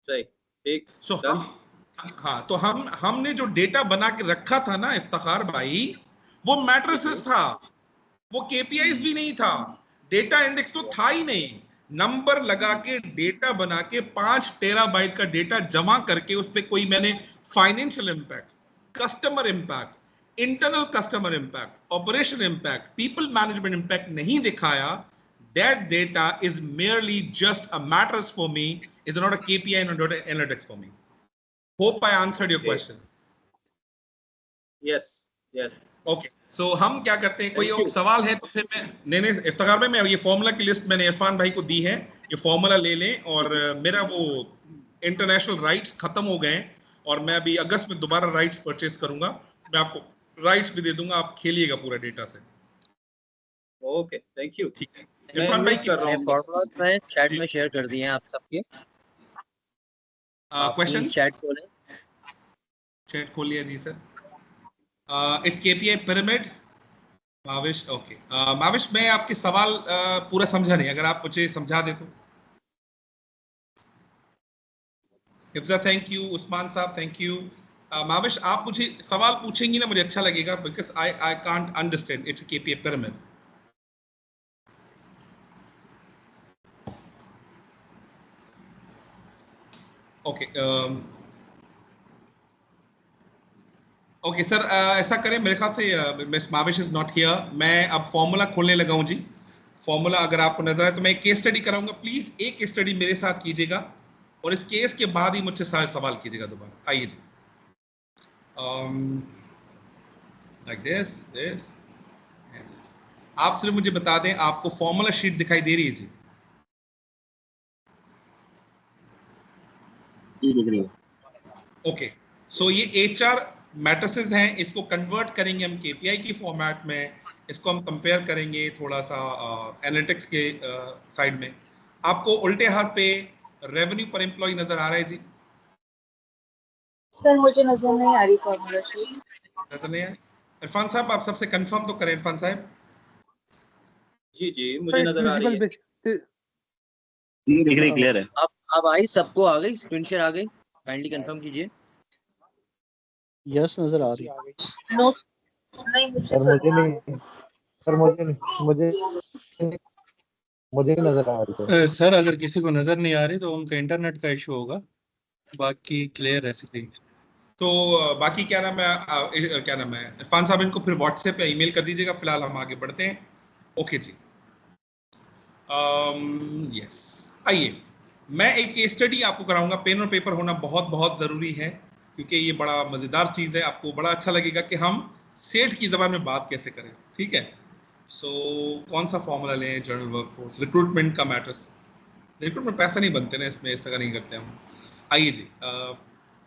सही, ठीक। सो हाँ, तो हमने जो डेटा बना के रखा था ना इफ्तिखार भाई, वो मैट्रिसेस था, वो केपीआईज भी नहीं था, डेटा इंडेक्स तो था ही नहीं। नंबर लगा के डेटा बना के 5 टेराबाइट का डेटा जमा करके उस पर कोई मैंने financial impact, customer impact, internal customer impact, operation impact, people management impact नहीं दिखाया, that data is merely just a matters for me, is not a KPI and not analytics for me. Hope I answered your question. Yes, yes. Okay, so हम क्या करते हैं, कोई और सवाल है तो फिर मैं इफ्तिखार में मैं ये फॉर्मूला की लिस्ट मैंने इरफान भाई को दी है, ये फॉर्मूला ले लें, और मेरा वो इंटरनेशनल राइट्स खत्म हो गए और मैं अभी अगस्त में दोबारा राइट्स परचेज करूंगा, मैं आपको राइट्स भी दे दूंगा, आप खेलिएगा पूरा डेटा से। Okay, thank you. ठीक है इरफान भाई, मैंने फॉर्मूलाज में चैट में शेयर कर दिए हैं आप सबके। क्वेश्चन चैट खोलें, चैट खोल लिया जी sir. It's KPI pyramid. Mavish, okay, Mavish मैं आपके सवाल पूरा समझा नहीं, अगर आप मुझे समझा दे तो। हिफ्जा थैंक यू, उस्मान साहब थैंक यू। माविश आप मुझे सवाल पूछेंगी ना, मुझे अच्छा लगेगा, because I can't understand it's KPI pyramid. Okay okay sir, ऐसा करें, मेरे ख्याल से miss Mavish is not here, मैं अब फॉर्मूला खोलने लगा हूं जी। फॉर्मूला अगर आपको नजर आए तो मैं एक केस स्टडी कराऊंगा, प्लीज एक केस स्टडी मेरे साथ कीजिएगा और इस केस के बाद ही मुझसे सारे सवाल कीजिएगा दोबारा। आइए जी, लाइक दिस आप सिर्फ मुझे बता दें, आपको फॉर्मूला शीट दिखाई दे रही है जी? ओके, सो ये HR मैट्रिसेस हैं, इसको कन्वर्ट करेंगे हम केपीआई की फॉर्मेट में, इसको हम कंपेयर करेंगे थोड़ा सा एनालिटिक्स के साइड में। आपको उल्टे हाथ पे रेवेन्यू पर एम्प्लॉय नजर आ रहा है जी? सर मुझे नजर नहीं आ रही फॉर्मूला शीट। नजर नहीं है? इरफान साहब आप सबसे कंफर्म तो करें, इरफान साहब। जी जी, मुझे नजर आ रही है, दिख रही, क्लियर है। अब आई, सबको आ गई, स्क्रीन शेयर आ गई, काइंडली कंफर्म कीजिए। यस नजर आ रही है। नो नहीं, मुझे नहीं। सर मुझे मुझे नहीं नजर आ रही है। सर अगर किसी को नजर नहीं आ रही तो उनका इंटरनेट का इशू होगा, बाकी क्लियर है स्क्रीन। तो बाकी क्या नाम है, क्या नाम है इरफान साहब, इनको फिर व्हाट्सएप या ईमेल कर दीजिएगा। फिलहाल हम आगे बढ़ते हैं। ओके जी, यस, आइए मैं एक केस स्टडी आपको कराऊंगा। पेन और पेपर होना बहुत बहुत जरूरी है, क्योंकि ये बड़ा मजेदार चीज है। आपको बड़ा अच्छा लगेगा कि हम सेठ की जबान में बात कैसे करें, ठीक है। सो कौन सा फॉर्मूला लें? जर्नल वर्कफोर्स, रिक्रूटमेंट का मैटर्स। रिक्रूटमेंट पैसा नहीं बनते ना इसमें, ऐसा नहीं करते हम। आइए जी,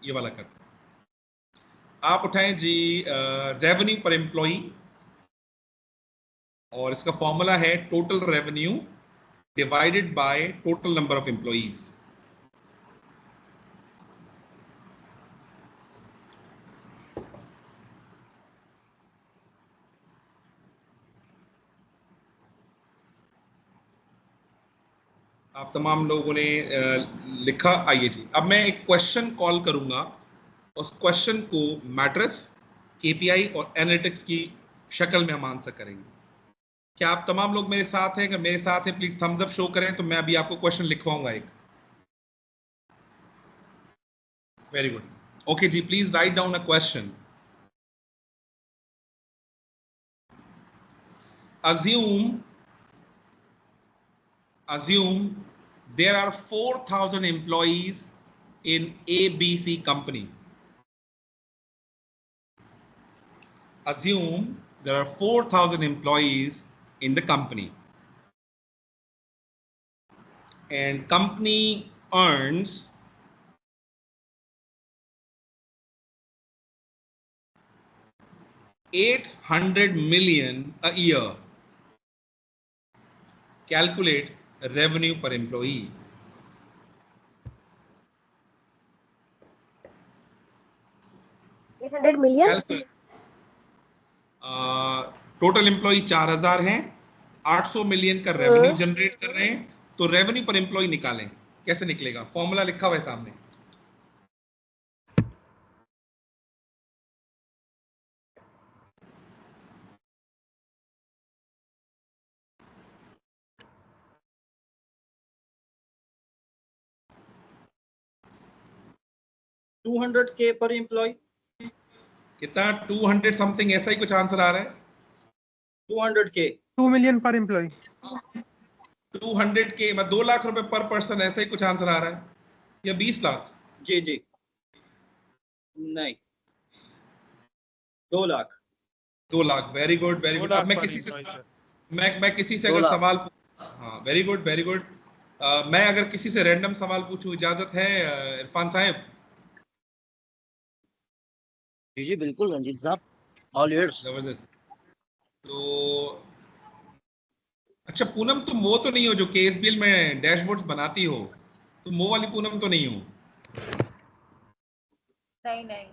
ये वाला करते हैं। आप उठाएं जी रेवेन्यू पर एम्प्लॉई, और इसका फॉर्मूला है total revenue divided by total number of employees. आप तमाम लोगों ने लिखा। आइए जी, अब मैं एक क्वेश्चन कॉल करूंगा। उस क्वेश्चन को मैट्रिक्स, केपीआई और एनालिटिक्स की शक्ल में हम आंसर करेंगे। क्या आप तमाम लोग मेरे साथ हैं? अगर मेरे साथ हैं प्लीज थम्स अप शो करें, तो मैं अभी आपको क्वेश्चन लिखवाऊंगा एक। वेरी गुड, ओके जी, please write down a question. assume there are 4,000 employees in ABC company. Assume there are 4,000 employees in the company, and company earns $800 million a year. Calculate revenue per employee. $800 million. Total employee 4,000 हैं, 800 million का revenue generate कर रहे हैं। तो revenue पर employ निकालें, कैसे निकलेगा? फॉर्मूला लिखा हुआ है सामने। $200K पर एम्प्लॉय। कितना? 200 समथिंग, ऐसा ही कुछ आंसर आ रहा है। 200K, 2 million per employee। 200K, 2 lakh रुपए पर पर्सन, ऐसा ही कुछ आंसर आ रहा है, या 20 लाख? जी जी, नहीं, 2 lakh. 2 lakh, very good very good. अब मैं किसी से मैं किसी से 2 अगर लाख। सवाल, हाँ वेरी गुड वेरी गुड। मैं अगर किसी से रैंडम सवाल पूछूं, इजाजत है इरफान साहब? जी जी बिल्कुल रंजीत साहब, ऑल इयर्स। जबरदस्त। तो अच्छा पूनम, तुम वो तो नहीं हो जो केएसबीएल में डैशबोर्ड्स बनाती हो? तुम वो वाली पूनम तो नहीं हो? नहीं।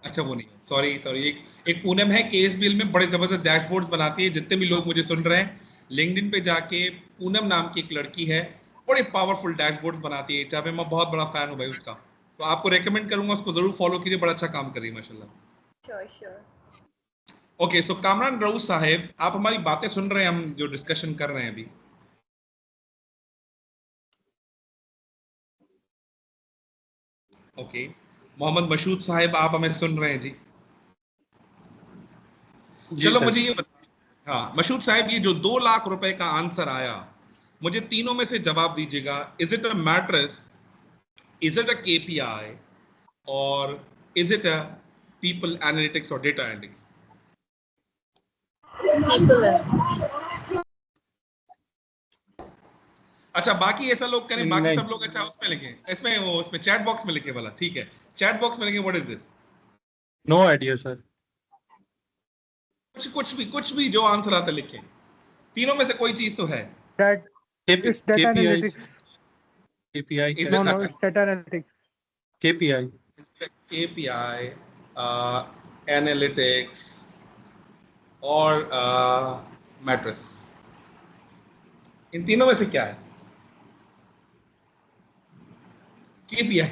अच्छा वो नहीं, सॉरी सॉरी। एक पूनम है केएसबीएल में, बड़े जबरदस्त डैशबोर्ड्स बनाती है। जितने भी लोग मुझे सुन रहे हैं, लिंक्डइन पे जाके पूनम नाम की एक लड़की है, बड़े पावरफुल डैशबोर्ड्स बनाती है, जहाँ पे मैं बहुत बड़ा फैन हूँ भाई उसका। तो आपको रेकमेंड करूंगा, उसको जरूर फॉलो कीजिए, बड़ा अच्छा काम कर रही है माशाल्लाह। श्योर। ओके, सो कामरान रऊस साहेब, आप हमारी बातें सुन रहे हैं, हम जो डिस्कशन कर रहे हैं अभी? ओके, मोहम्मद मशहूद साहिब, आप हमें सुन रहे हैं जी? चलो सर। मुझे ये हाँ मशहूद साहब, ये जो 2 लाख रुपए का आंसर आया, मुझे तीनों में से जवाब दीजिएगा। Is it a matrix, is it a KPI, और is it a people analytics और डेटा एनालिटिक्स? अच्छा, बाकी ऐसा लोग करें, बाकी सब लोग अच्छा उसमें लिखें, इसमें वो उसमें चैट बॉक्स में लिखे वाला, ठीक है, चैट बॉक्स में लिखें what is this. No idea sir. कुछ भी जो आंसर आता लिखें, तीनों में से कोई चीज तो है। It's data analytics। KPI No, it's data analytics। KPI KPI, analytics और मैट्रिक्स, इन तीनों में से क्या है? केपीआई।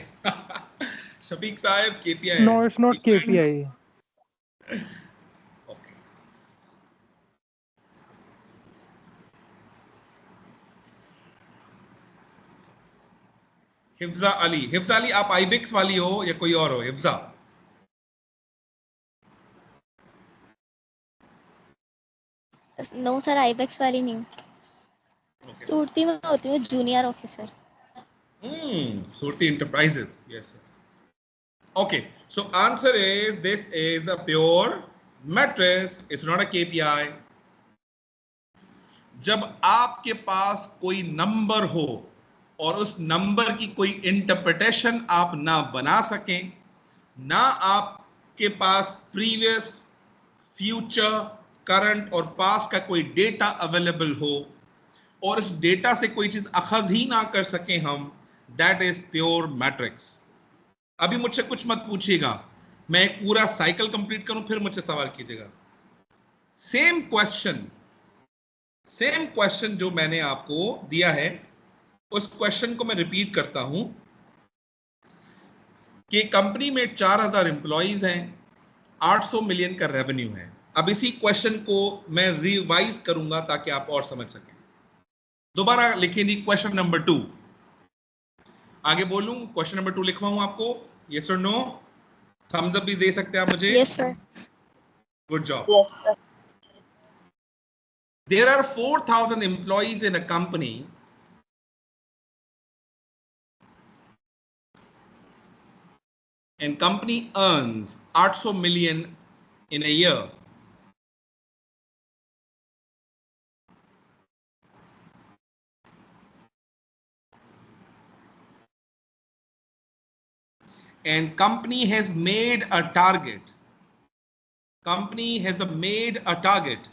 शफीक साहब, KPI No, it's not KPI। Hifza Ali आप आईबिक्स वाली हो या कोई और हो? हिफ्जा? नो सर, आईबेक्स वाली नहीं हूँ। सूरती में होती हूँ, junior officer. Surti Enterprises, yes sir. Okay, so answer is this is a pure matrix, it's not a KPI. जब आपके पास कोई नंबर हो और उस नंबर की कोई इंटरप्रिटेशन आप ना बना सकें, ना आपके पास प्रीवियस, फ्यूचर, करंट और पास्ट का कोई डेटा अवेलेबल हो और इस डेटा से कोई चीज अखज ही ना कर सकें हम, दैट इज प्योर मैट्रिक्स। अभी मुझसे कुछ मत पूछिएगा, मैं एक पूरा साइकिल कंप्लीट करूं फिर मुझसे सवाल कीजिएगा। सेम क्वेश्चन जो मैंने आपको दिया है उस क्वेश्चन को मैं रिपीट करता हूं कि कंपनी में 4000 एम्प्लॉइज हैं, 800 मिलियन का रेवेन्यू है। अब इसी क्वेश्चन को मैं रिवाइज करूंगा ताकि आप और समझ सकें। दोबारा लिखेंगे क्वेश्चन नंबर 2। आगे बोलूं, क्वेश्चन नंबर 2 लिखवाऊं आपको? Yes or no? Thums up भी दे सकते हैं आप मुझे? Yes sir. Good job. Yes, sir. There are 4,000 employees in a company. And company earns 800 million in a year. And company has made a target. Company has made a target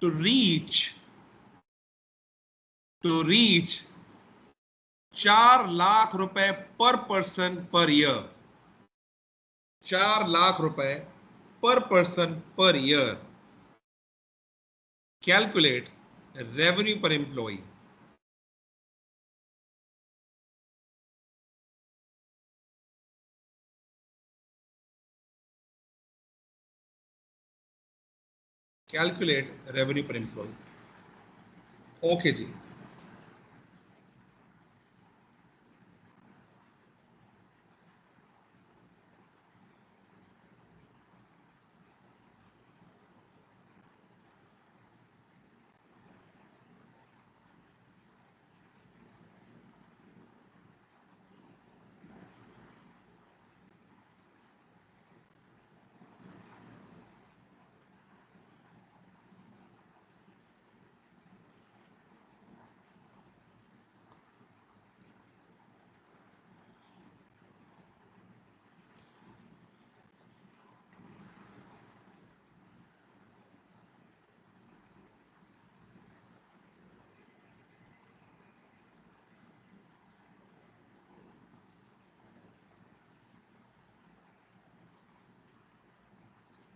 to reach 4 lakh रुपए पर person per year. 4 lakh रुपए पर person per year. Calculate revenue पर employ. Calculate revenue पर employ. Okay जी,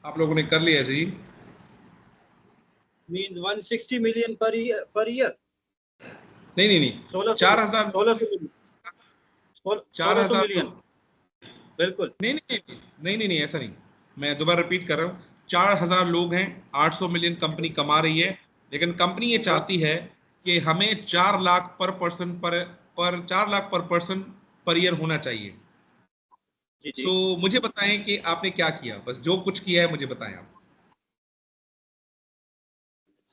आप लोगों ने कर लिया जी? Means 160 million per year. नहीं 4000 1600 million। बिल्कुल। नहीं ऐसा नहीं, मैं दोबारा रिपीट कर रहा हूँ। 4000 लोग हैं, 800 मिलियन कंपनी कमा रही है, लेकिन कंपनी ये चाहती है कि हमें 4 लाख पर पर्सन पर ईयर होना चाहिए। सो मुझे बताएं कि आपने क्या किया, बस जो कुछ किया है मुझे बताएं आप।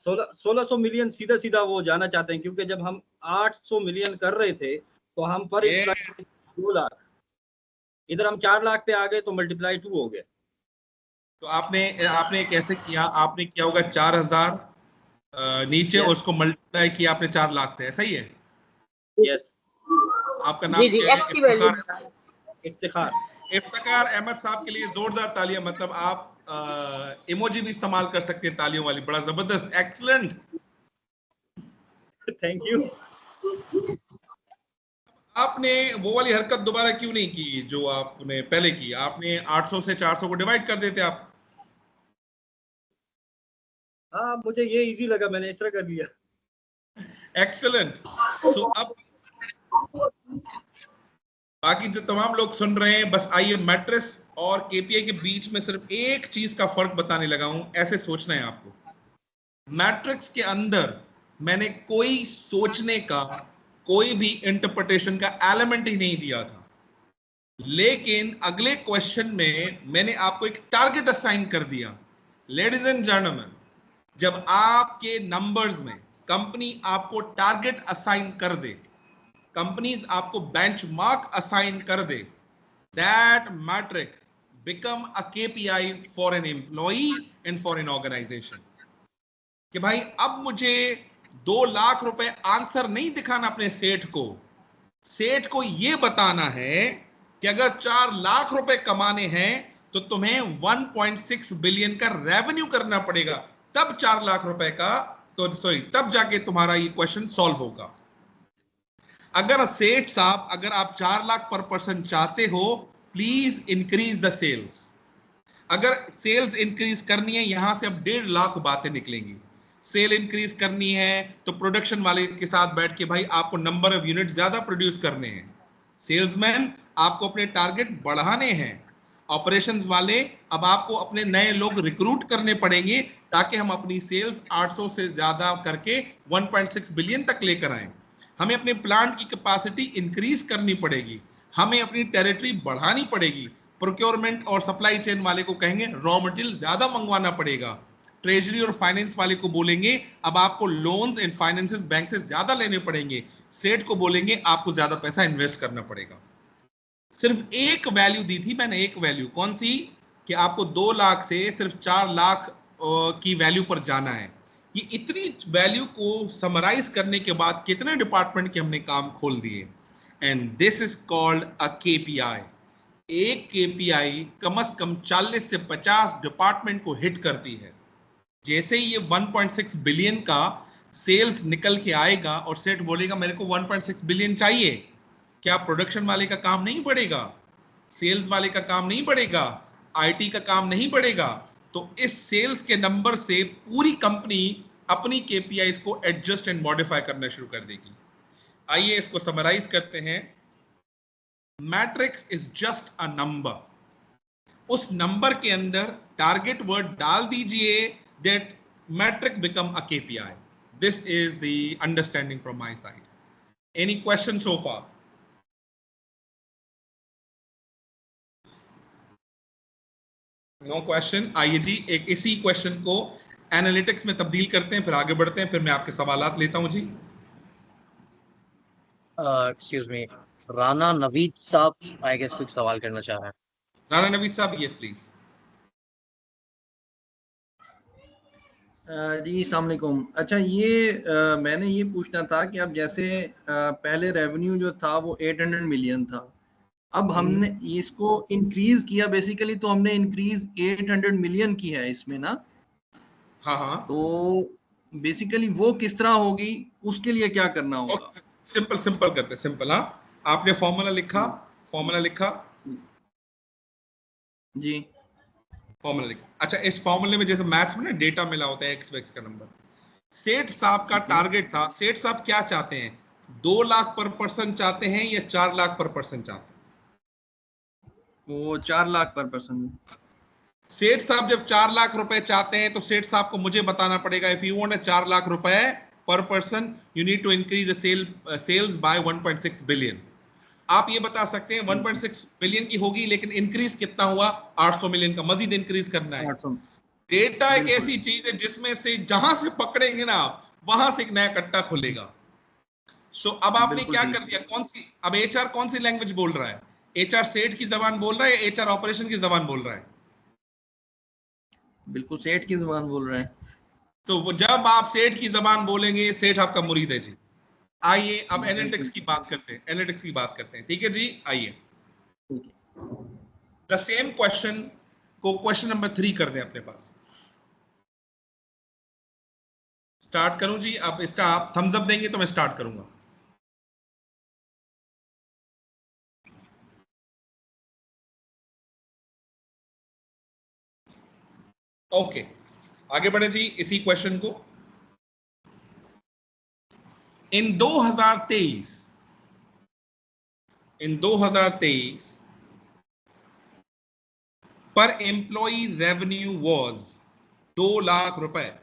1600 मिलियन सीधा वो जाना चाहते हैं, क्योंकि जब हम 800 मिलियन कर रहे थे तो हम पर 2 लाख, इधर हम 4 लाख पे आ गए तो मल्टीप्लाई 2 हो गया। तो आपने कैसे किया? आपने किया होगा 4000 नीचे उसको मल्टीप्लाई किया आपने 4 लाख से, ऐसा ही है? यस। आपका नाम क्या है? इफ्तिखार अहमद साहब के लिए जोरदार तालियां। मतलब आप इमोजी भी इस्तेमाल कर सकते हैं तालियों वाली। बड़ा जबरदस्त, एक्सीलेंट, थैंक यू। आपने वो वाली हरकत दोबारा क्यों नहीं की जो आपने पहले की? आपने 800 से 400 को डिवाइड कर देते आप। हाँ, मुझे ये इजी लगा, मैंने इस तरह कर लिया। एक्सीलेंट। सो अब बाकी जो तमाम लोग सुन रहे हैं, बस आइए मैट्रिक्स और केपीआई के बीच में सिर्फ एक चीज का फर्क बताने लगा हूं। ऐसे सोचना है आपको। मैट्रिक्स के अंदर मैंने कोई सोचने का, कोई भी इंटरप्रिटेशन का एलिमेंट ही नहीं दिया था, लेकिन अगले क्वेश्चन में मैंने आपको एक टारगेट असाइन कर दिया। लेडीज एंड जेंटलमैन, जब आपके नंबर्स में कंपनी आपको टारगेट असाइन कर दे, कंपनीज आपको बेंचमार्क असाइन कर दे, that metric become a KPI for an employee and for an organisation. कि भाई अब मुझे 2 लाख रुपए आंसर नहीं दिखाना अपने सेठ को यह बताना है कि अगर 4 लाख रुपए कमाने हैं तो तुम्हें 1.6 बिलियन का रेवेन्यू करना पड़ेगा, तब 4 लाख रुपए का तब जाके तुम्हारा ये क्वेश्चन सॉल्व होगा। अगर सेठ साहब, अगर आप 4 लाख पर पर्सन चाहते हो, प्लीज इंक्रीज द सेल्स। अगर सेल्स इंक्रीज करनी है, यहां से अब 1.5 लाख बातें निकलेंगी। सेल इंक्रीज करनी है तो प्रोडक्शन वाले के साथ बैठ के भाई आपको नंबर ऑफ यूनिट ज्यादा प्रोड्यूस करने हैं। सेल्समैन, आपको अपने टारगेट बढ़ाने हैं। ऑपरेशंस वाले, अब आपको अपने नए लोग रिक्रूट करने पड़ेंगे ताकि हम अपनी सेल्स 800 से ज्यादा करके 1.6 बिलियन तक लेकर आए। हमें अपने प्लांट की कैपेसिटी इंक्रीज करनी पड़ेगी, हमें अपनी टेरिटरी बढ़ानी पड़ेगी। प्रोक्योरमेंट और सप्लाई चेन वाले को कहेंगे रॉ मटेरियल ज्यादा मंगवाना पड़ेगा। ट्रेजरी और फाइनेंस वाले को बोलेंगे अब आपको लोन्स एंड फाइनेंसेस बैंक से ज्यादा लेने पड़ेंगे। सेठ को बोलेंगे आपको ज्यादा पैसा इन्वेस्ट करना पड़ेगा। सिर्फ एक वैल्यू दी थी मैंने, एक वैल्यू कौन सी, कि आपको 2 लाख से सिर्फ 4 लाख की वैल्यू पर जाना है। ये इतनी वैल्यू को समराइज करने के बाद कितने डिपार्टमेंट के हमने काम खोल दिए, and this is called a KPI. एक केपीआई कम से कम 40 से 50 डिपार्टमेंट को हिट करती है। जैसे ही ये 1.6 बिलियन का सेल्स निकल के आएगा और सेठ बोलेगा मेरे को 1.6 बिलियन चाहिए, क्या प्रोडक्शन वाले का काम नहीं बढ़ेगा, सेल्स वाले का काम नहीं बढ़ेगा, आईटी का काम नहीं बढ़ेगा? तो इस सेल्स के नंबर से पूरी कंपनी अपनी केपीआईज को एडजस्ट एंड मॉडिफाई करना शुरू कर देगी। आइए इसको समराइज करते हैं। Metrics is just a number. उस नंबर के अंदर टारगेट वर्ड डाल दीजिए, that metric become a KPI. This is the understanding from my side. Any question so far? No question. आइए जी, एक इसी क्वेश्चन को एनालिटिक्स में तब्दील करते हैं, फिर आगे बढ़ते हैं, फिर मैं आपके सवालात लेता हूं जी। एक्सक्यूज मी, राना नवीद साहब आई गेस कुछ सवाल करना चाह रहे हैं। राना नवीद साहब, यस प्लीज। जी अस्सलाम वालेकुम। अच्छा, ये मैंने ये पूछना था कि अब जैसे पहले रेवेन्यू जो था वो 800 मिलियन था, अब हमने इसको इंक्रीज किया बेसिकली, तो हमने इंक्रीज 800 मिलियन की है इसमें ना? हाँ हाँ, तो बेसिकली वो किस तरह होगी, उसके लिए क्या करना होगा? सिंपल करते, सिंपल। हाँ, आपने फॉर्मूला लिखा? फॉर्मूला लिखा जी, फॉर्मूला लिखा। अच्छा, इस फॉर्मूले में जैसे मैथ्स में ना डेटा मिला होता है एक्स एक्स का नंबर, सेठ साहब का टारगेट था। सेठ साहब क्या चाहते हैं, 2 लाख पर पर्सन चाहते हैं या 4 लाख पर पर्सन चाहते हैं? वो 4 लाख पर पर्सन। सेठ साहब जब 4 लाख रुपए चाहते हैं तो सेठ साहब को मुझे बताना पड़ेगा, इफ यू वांट 4 लाख रुपए पर person, you need to increase the sales by 1.6 billion. आप ये बता सकते हैं 1.6 बिलियन की होगी, लेकिन इंक्रीज कितना हुआ? 800 मिलियन का मजीद इंक्रीज करना है। 800। डेटा एक ऐसी चीज है जिसमें से जहां से पकड़ेंगे ना आप, वहां से एक नया कट्टा खुलेगा। सो अब आपने क्या कर दिया, कौन सी, अब एचआर कौन सी लैंग्वेज बोल रहा है? एचआर सेठ की जबान बोल रहा है या एचआर ऑपरेशन की जबान बोल रहा है? बिल्कुल सेठ की जबान बोल रहे हैं। तो वो जब आप सेठ की जबान बोलेंगे, सेठ आपका मुरीद है जी। आइए अब एनालिटिक्स की बात करते हैं, एनालिटिक्स की बात करते हैं, ठीक है जी। आइए द सेम क्वेश्चन को क्वेश्चन नंबर 3 कर दें अपने पास। स्टार्ट करूं जी? आप थम्स अप देंगे तो मैं स्टार्ट करूंगा। ओके, आगे बढ़े जी इसी क्वेश्चन को। इन 2023 पर एम्प्लॉई रेवेन्यू वाज 2 लाख रुपए।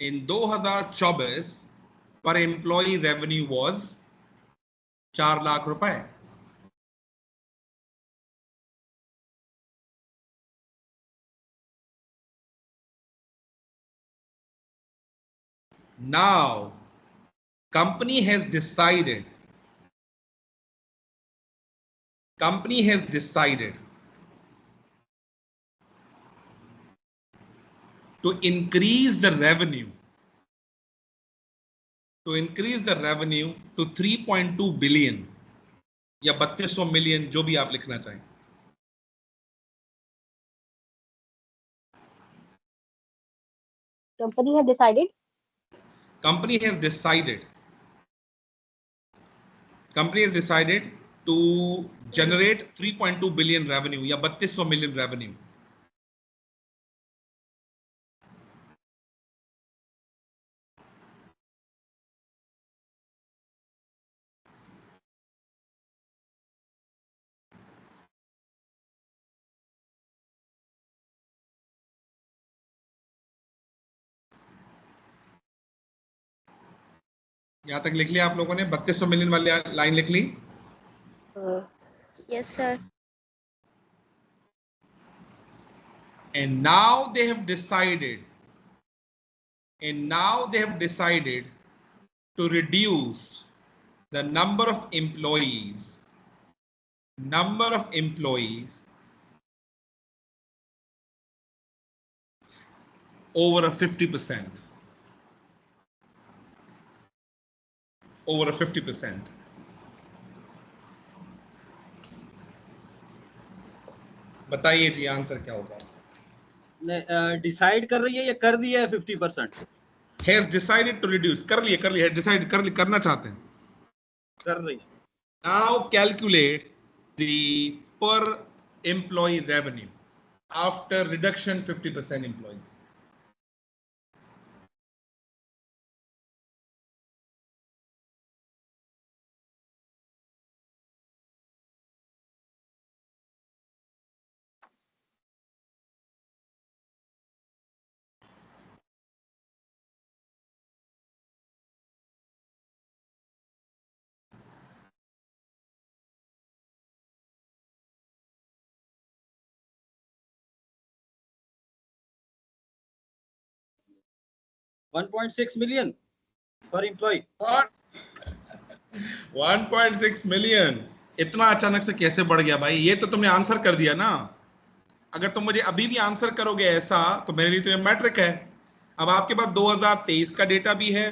in 2024 per employee revenue was 4 lakh रुपए. Now company has decided to increase the revenue to 3.2 billion या 3200 मिलियन, जो भी आप लिखना चाहें. Company has decided to generate 3.2 billion revenue या 3200 मिलियन revenue. यहां तक लिख लिया आप लोगों ने? 3200 मिलियन वाली लाइन लिख ली? Yes, sir. And now they have decided to reduce the number of employees over a 50%. बताइए जी आंसर क्या होगा? डिसाइड कर रही है या कर दिया है 50%? Has decided to reduce. कर लिए डिसाइड करना चाहते हैं. कर रही है. Now calculate the per employee revenue after reduction 50% employees. $1.6 million per employee. 1.6 million इतना अचानक से कैसे बढ़ गया भाई? ये तो तुमने आंसर कर दिया ना. अगर तुम मुझे अभी भी आंसर करोगे ऐसा तो मेरे लिए तो ये मैट्रिक है. अब आपके पास 2023 का डेटा भी है,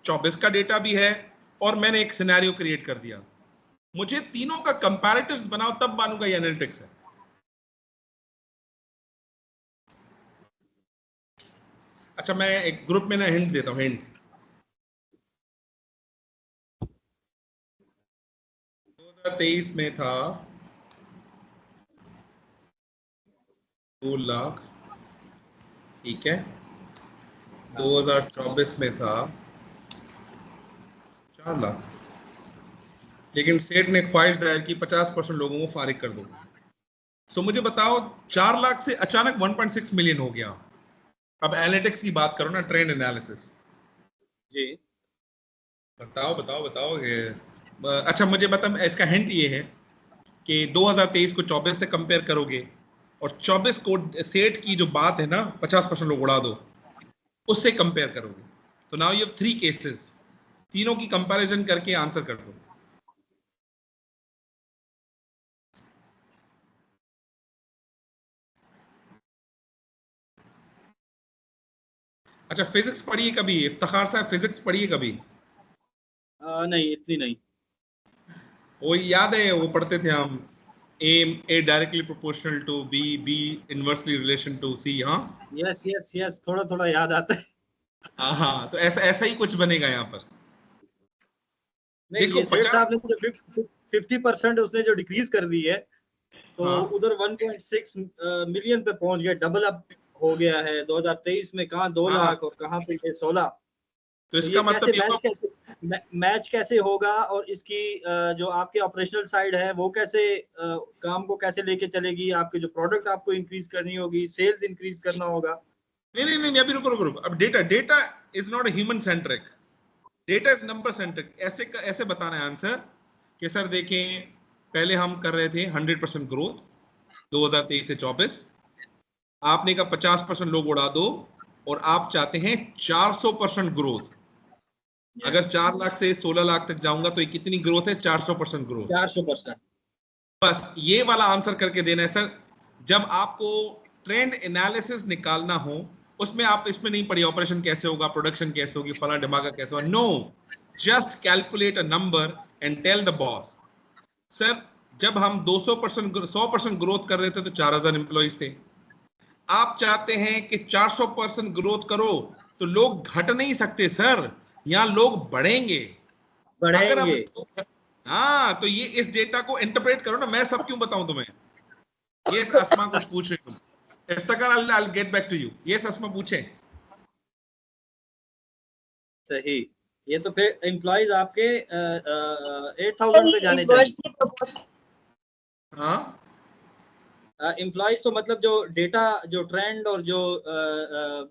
24 का डेटा भी है, और मैंने एक सिनेरियो क्रिएट कर दिया. मुझे तीनों का कंपैरेटिव्स बनाओ तब मानूंगा ये एनालिटिक्स है. अच्छा, मैं एक ग्रुप में ना हिंट देता हूं. हिंट 2023 में था 2 लाख, ठीक है. 2024 में था 4 लाख, लेकिन सेठ ने ख्वाहिश जाहिर की 50% लोगों को फारिग कर दो. तो मुझे बताओ 4 लाख से अचानक 1.6 मिलियन हो गया. अब एनालिटिक्स की बात करो ना, ट्रेंड एनालिसिस. जी बताओ. अच्छा मुझे बता, इसका हिंट ये है कि 2023 को 24 से कंपेयर करोगे और 24 को सेठ की जो बात है ना 50% लोग उड़ा दो, उससे कंपेयर करोगे. तो नाउ यू हैव 3 केसेस. तीनों की कंपैरिजन करके आंसर कर दो. अच्छा, फिजिक्स पढ़िए कभी? इफ्तिखार साहब फिजिक्स पढ़िए कभी? नहीं, इतनी नहीं. वो याद है, वो पढ़ते थे हम, A directly proportional to B inversely relation to C. हाँ, यस, थोड़ा याद आता है. हाँ, तो ऐसा ही कुछ बनेगा यहाँ पर. नहीं, देखो ये सेठ 50, साहब ने तो 50% उसने जो डिक्रीज कर दी है, तो हाँ, उधर 1.6 मिलियन पे पहुंच गया. डबल अप हो गया है. 2023 में कहाँ 2 हाँ, लाख और कहाँ पे ये 16. तो तो ये इसका मतलब ये हुआ मैच कैसे होगा, और इसकी जो आपके ऑपरेशनल साइड है वो कैसे काम को कैसे लेके चलेगी? आपके जो प्रोडक्ट आपको इंक्रीज करनी होगी, सेल्स इंक्रीज करना होगा. नहीं अभी रुको। अब data is not human centric, data is number centric. ऐसे बताना है आंसर कि सर देखें, पहले हम कर रहे थे 100% ग्रोथ 2023 से 24, आपने कहा 50% लोग उड़ा दो, और आप चाहते हैं 400% ग्रोथ। अगर 4 लाख से 16 लाख तक जाऊंगा तो ये कितनी ग्रोथ है? 400% ग्रोथ। 400%। बस ये वाला आंसर करके देना है सर। जब आपको ट्रेंड एनालिसिस निकालना हो, उसमें आप इसमें नहीं पढ़िए ऑपरेशन कैसे होगा, प्रोडक्शन कैसे होगी, फला दिमागा कैसे होगा। No, just calculate a number and tell the boss. Sir जब हम 100% ग्रोथ कर रहे थे तो 4000 एम्प्लॉइज थे। आप चाहते हैं कि 400% ग्रोथ करो तो लोग घट नहीं सकते सर, यहाँ लोग बढ़ेंगे। अगर हम हाँ, तो ये इस डेटा को इंटरप्रेट करो ना, मैं सब क्यों बताऊं तुम्हें। ये असमा कुछ पूछ रही तुम, Iftikhar, I'll get back to you। ये असमा पूछे। सही। ये तो फिर एम्प्लॉइज आपके 8000 पे जाने चाहिए। हाँ, एम्प्लॉइज तो मतलब जो डेटा, जो ट्रेंड और जो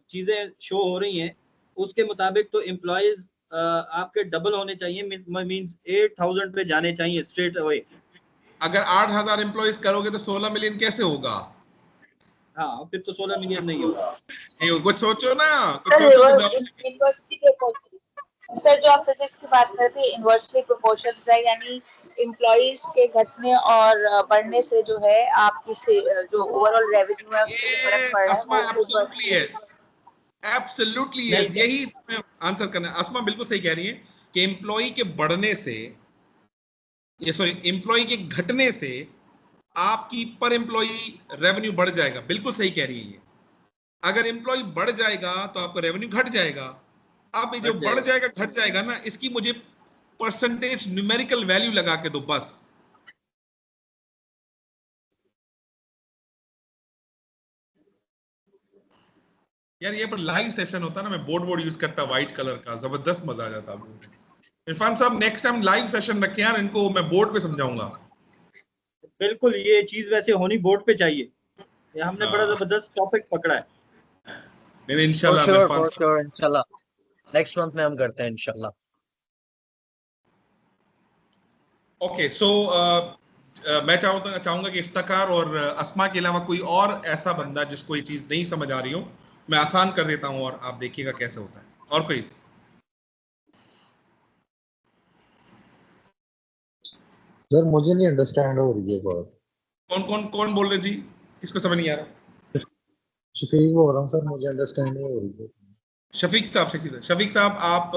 चीजें शो हो रही हैं उसके मुताबिक तो एम्प्लॉइज आपके डबल होने चाहिए, मींस 8000 पे जाने चाहिए स्ट्रेट अवे। अगर 8000 एम्प्लॉइज करोगे तो 16 मिलियन कैसे होगा? हाँ, फिर तो 16 मिलियन नहीं होगा। कुछ सोचो ना, कुछ सोचो तो जवाब। सर जो आप फिजिक्स की बात करते हैं इनवर्सली प्रोपोर्शन है, यानी एम्प्लॉइज के घटने और बढ़ने से जो है आपकी से जो ओवरऑल रेवेन्यू है उसमें जो फर्क पड़ रहा है वो एब्सोल्युटली यस, एब्सोल्युटली यस, यही आंसर करना है। असमा बिल्कुल सही कह रही है कि एम्प्लॉय के बढ़ने से, ये सॉरी, एम्प्लॉय के घटने से आपकी पर एम्प्लॉय रेवेन्यू बढ़ जाएगा। बिल्कुल सही कह रही है ये। अगर एम्प्लॉय बढ़ जाएगा तो आपका रेवेन्यू घट जाएगा। अब ये जो बढ़ जाएगा घट जाएगा ना, इसकी मुझे परसेंटेज न्यूमेरिकल वैल्यू लगा के दो बस। यार ये पर लाइव सेशन होता ना, मैं बोर्ड यूज करता व्हाइट कलर का, जबरदस्त मजा आ जाता। इरफान साहब नेक्स्ट टाइम लाइव सेशन रखें यार, इनको मैं बोर्ड पे समझाऊंगा। बिल्कुल, ये चीज वैसे होनी बोर्ड पे चाहिए। ये हमने बड़ा जबरदस्त टॉपिक पकड़ा है। नहीं इंशाल्लाह इंशाल्लाह नेक्स्ट मंथ में हम करते हैं इंशाल्लाह। ओके, सो मैं चाहूंगा कि इफ्तिकार और अस्मा के अलावा कोई और ऐसा बंदा जिसको ये चीज नहीं समझ आ रही हो, मैं आसान कर देता हूं और आप देखिएगा कैसे होता है। और कोई? सर मुझे नहीं अंडरस्टैंड हो रही है बात। कौन बोल रहे जी? किसको समझ नहीं आ रहा? शफीक बोल रहा हूँ सर, मुझे अंडरस्टैंड नहीं हो रही है। शफीक साहब आप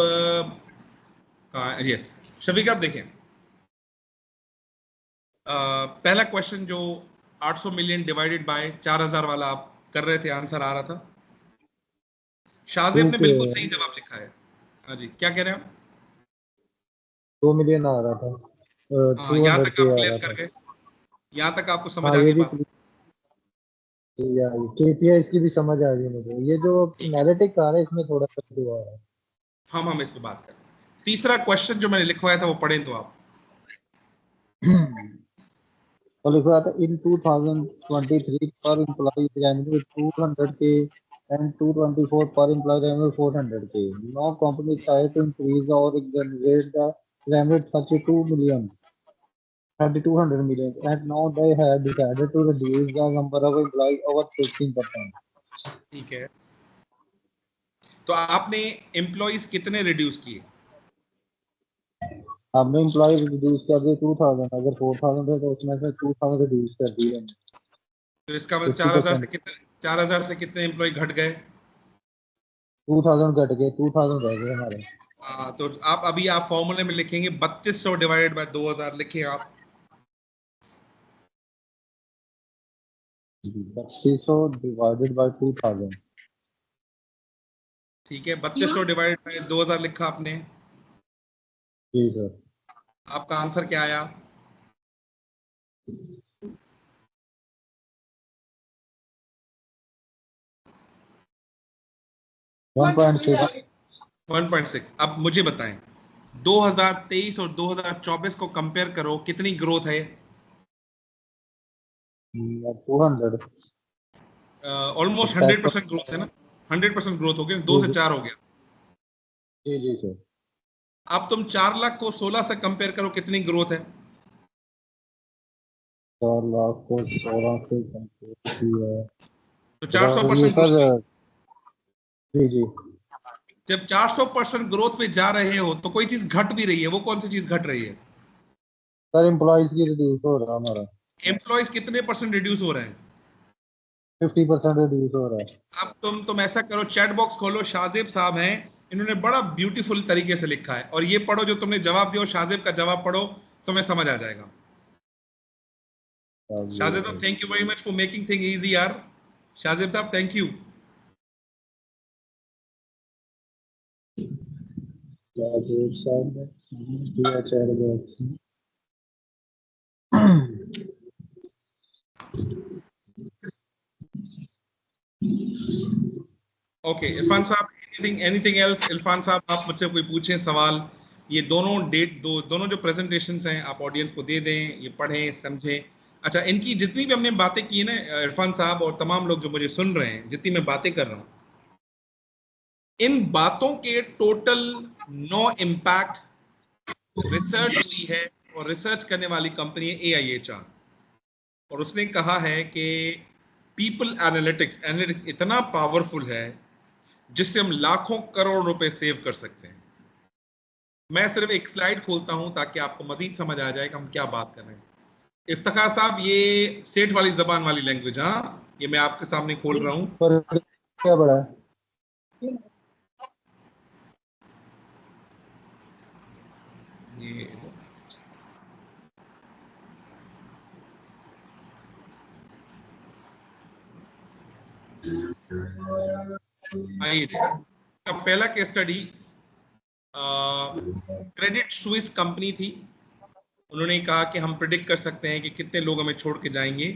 यस, शफीक आप देखें, पहला क्वेश्चन जो 800 मिलियन डिवाइडेड बाय 4000 वाला आप कर रहे थे, आंसर आ रहा था। शाहजेब ने बिल्कुल सही जवाब लिखा है। हाँ जी, क्या कह रहे हैं आप? 2 मिलियन आ रहा था, 200 तक आप आ क्लियर रहा कर था। गए, यहाँ तक आपको समझ हाँ, आ ये गई भी बात? केपीआई की भी समझ आ गई मुझे। ये जो एनालिटिक्स आ रहा है इसमें थोड़ा सा हुआ है। हम इस पे बात करें। तीसरा क्वेश्चन जो मैंने लिखवाया था वो पढ़ें तो आप। और लिखा था इन 2023 पर employ revenue 200K and 224 per employee revenue 400K. Now company decided to increase or generate the revenue 3200 million, and now they have decided to reduce the number of employees over 15%. ठीक है, तो आपने एम्प्लॉइज कितने reduce किए? हमने employ reduce कर दिए 2000। अगर 4000 थे तो उसमें से 2000 रिड्यूस कर दिए। तो इसका मतलब 4000 से कितने एम्प्लॉय घट गए? 2000 घट गए, 2000 रह गए हमारे। तो आप फॉर्मूले में लिखेंगे 3200 डिवाइडेड बाय 2000 लिखें आप। 3200 डिवाइडेड बाय 2000। ठीक है, 3200 डिवाइडेड बाय 2000 लिखा आपने। जी सर। आपका आंसर क्या आया? 1.6। अब मुझे बताएं, 2023 और 2024 को कंपेयर करो, कितनी ग्रोथ है? 200। ऑलमोस्ट 100% ग्रोथ है ना? 100% ग्रोथ हो गया, 2 से 4 हो गया। जी जी सर। अब तुम 4 लाख को 16 से कंपेयर करो, कितनी ग्रोथ है? 4 लाख को 16 से कंपेयर किया तो 400% ग्रोथ हुई। जी जी। जब 400% ग्रोथ पे जा रहे हो तो कोई चीज घट भी रही है, वो कौन सी चीज घट रही है? सर एम्प्लॉइज की रिड्यूस हो रहा है हमारा। एम्प्लॉइज कितने % रिड्यूस हो रहे हैं? 50% रिड्यूस हो रहा है। अब तुम ऐसा करो, चैट बॉक्स खोलो, शाहजेब साहब हैं, इन्होंने बड़ा ब्यूटीफुल तरीके से लिखा है, और ये पढ़ो जो तुमने जवाब दिया, शाहजेब का जवाब पढ़ो, तुम्हें समझ आ जाएगा। शाहजेब साहब, thank you very much for making thing easy यार। शाहजेब साहब, थैंक यू। शाहजेब साहब ने दिया चैट बॉक्स में। ओके इरफान साहब, एनीथिंग एल्स? इरफान साहब, आप मुझसे कोई पूछें सवाल। ये दोनों जो प्रेजेंटेशंस हैं आप ऑडियंस को दे दें, ये पढ़ें समझें। अच्छा, इनकी जितनी भी हमने बातें की ना इरफान साहब और तमाम लोग जो मुझे सुन रहे हैं, जितनी मैं बातें कर रहा हूँ, इन बातों के टोटल 9 इम्पैक्ट रिसर्च हुई है, और रिसर्च करने वाली कंपनी है AIHR, और उसने कहा है कि पीपल एनालिटिक्स इतना पावरफुल है जिससे हम लाखों करोड़ रुपए सेव कर सकते हैं। मैं सिर्फ एक स्लाइड खोलता हूं ताकि आपको मजीद समझ आ जाए कि हम क्या बात कर रहे हैं। इफ्तिखार साहब, ये स्टेट वाली जबान वाली लैंग्वेज, हाँ, ये मैं आपके सामने खोल रहा हूं। पर क्या बड़ा है? ये पहला case study Credit Suisse company थी। उन्होंने कहा कि हम प्रिडिक्ट कर सकते हैं कि कितने लोग हमें छोड़ के जाएंगे।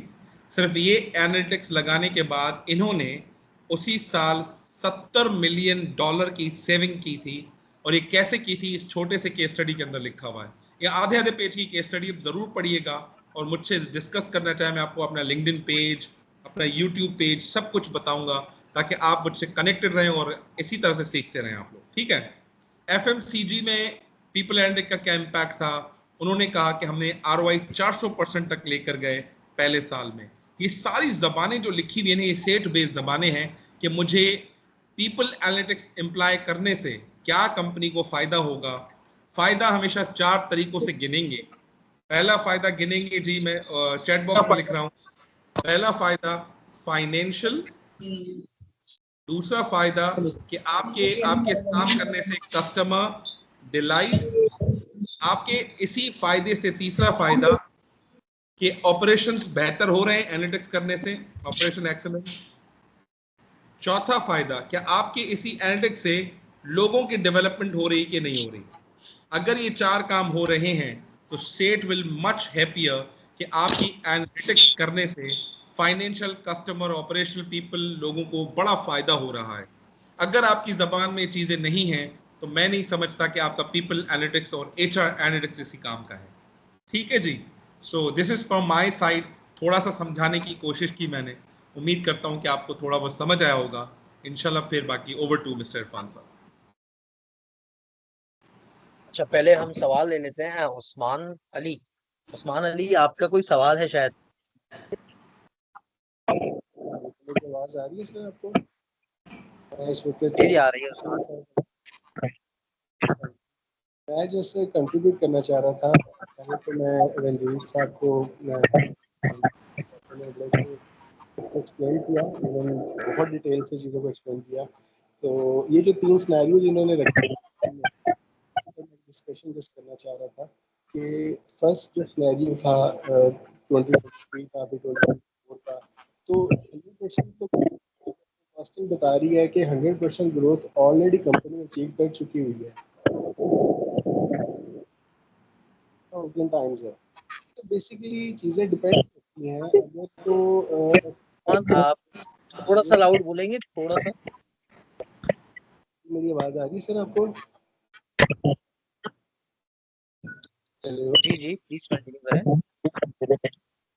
सिर्फ ये एनालिटिक्स लगाने के बाद इन्होंने उसी साल $70 मिलियन की सेविंग की थी। और ये कैसे की थी, इस छोटे से केस स्टडी के अंदर लिखा हुआ है। ये आधे पेज की केस स्टडी, अब जरूर पढ़िएगा, और मुझसे डिस्कस करना चाहे मैं आपको अपना लिंक्डइन पेज, अपना यूट्यूब पेज, सब कुछ बताऊंगा, ताकि आप मुझसे कनेक्टेड रहें और इसी तरह से सीखते रहें आप लोग, ठीक है। FMCG में पीपल एनालिटिक्स का क्या इम्पैक्ट था? उन्होंने कहा कि हमने ROI 400% तक लेकर गए पहले साल में। ये सारी जबानें जो लिखी हुई है ये सेट बेस्ड जबानें हैं कि मुझे पीपल एनालिटिक्स इम्प्लाई करने से क्या कंपनी को फायदा होगा। फायदा हमेशा 4 तरीकों से गिनेंगे। पहला फायदा गिनेंगे जी, मैं चैट बॉक्स में लिख रहा हूं। पहला फायदा फाइनेंशियल, दूसरा फायदा कि आपके काम करने से कस्टमर डिलाइट, आपके इसी फायदे से तीसरा फायदा कि ऑपरेशंस बेहतर हो रहे हैं एनालिटिक्स करने से, ऑपरेशन एक्सीलेंस। चौथा फायदा क्या आपके इसी एनालिटिक्स से लोगों की डेवलपमेंट हो रही कि नहीं हो रही। अगर ये 4 काम हो रहे हैं तो सेट विल मच हैप्पियर कि आपकी एनालिटिक्स करने से फाइनेंशियल, कस्टमर, ऑपरेशनल पीपल, लोगों को बड़ा फायदा हो रहा है। अगर आपकी जबान में चीजें नहीं हैं तो मैं नहीं समझता कि आपका पीपल एनालिटिक्स और HR एनालिटिक्स इसी काम का है, ठीक है जी। So this is from my side. थोड़ा सा समझाने की कोशिश की मैंने, उम्मीद करता हूं कि आपको थोड़ा बहुत समझ आया होगा इंशाल्लाह। फिर बाकी ओवर टू मिस्टर इरफान साहब। अच्छा, पहले हम सवाल ले लेते हैं। उस्मान अली, आपका कोई सवाल है शायद? आवाज आ रही है सर आपको? इस वक्त जी आ रही है उस्मान। मैं जो सर कंट्रीब्यूट करना चाह रहा था, पहले तो मैं रंजीत साहब को एक्सप्लेन किया, उन्होंने बहुत डिटेल से चीज़ों को एक्सप्लेन किया। तो ये जो 3 सिनेरियोज इन्होंने रखे, डिस्कशन जस्ट करना चाह रहा था कि फर्स्ट जो सिनेरियो था 2023 का, अभी 2024 का, तो 100% तो कॉस्टिंग बता रही है कि 100% ग्रोथ ऑलरेडी कंपनी अचीव कर चुकी हुई है, 1000 टाइम्स है। तो बेसिकली चीज़ें डिपेंड करती हैं। अगर तो आप थोड़ा सा लाउड बोलेंगे, थोड़ा सा? मेरी आवाज़ आ रही है सर आपको? जी प्लीज कंटिन्यू करें।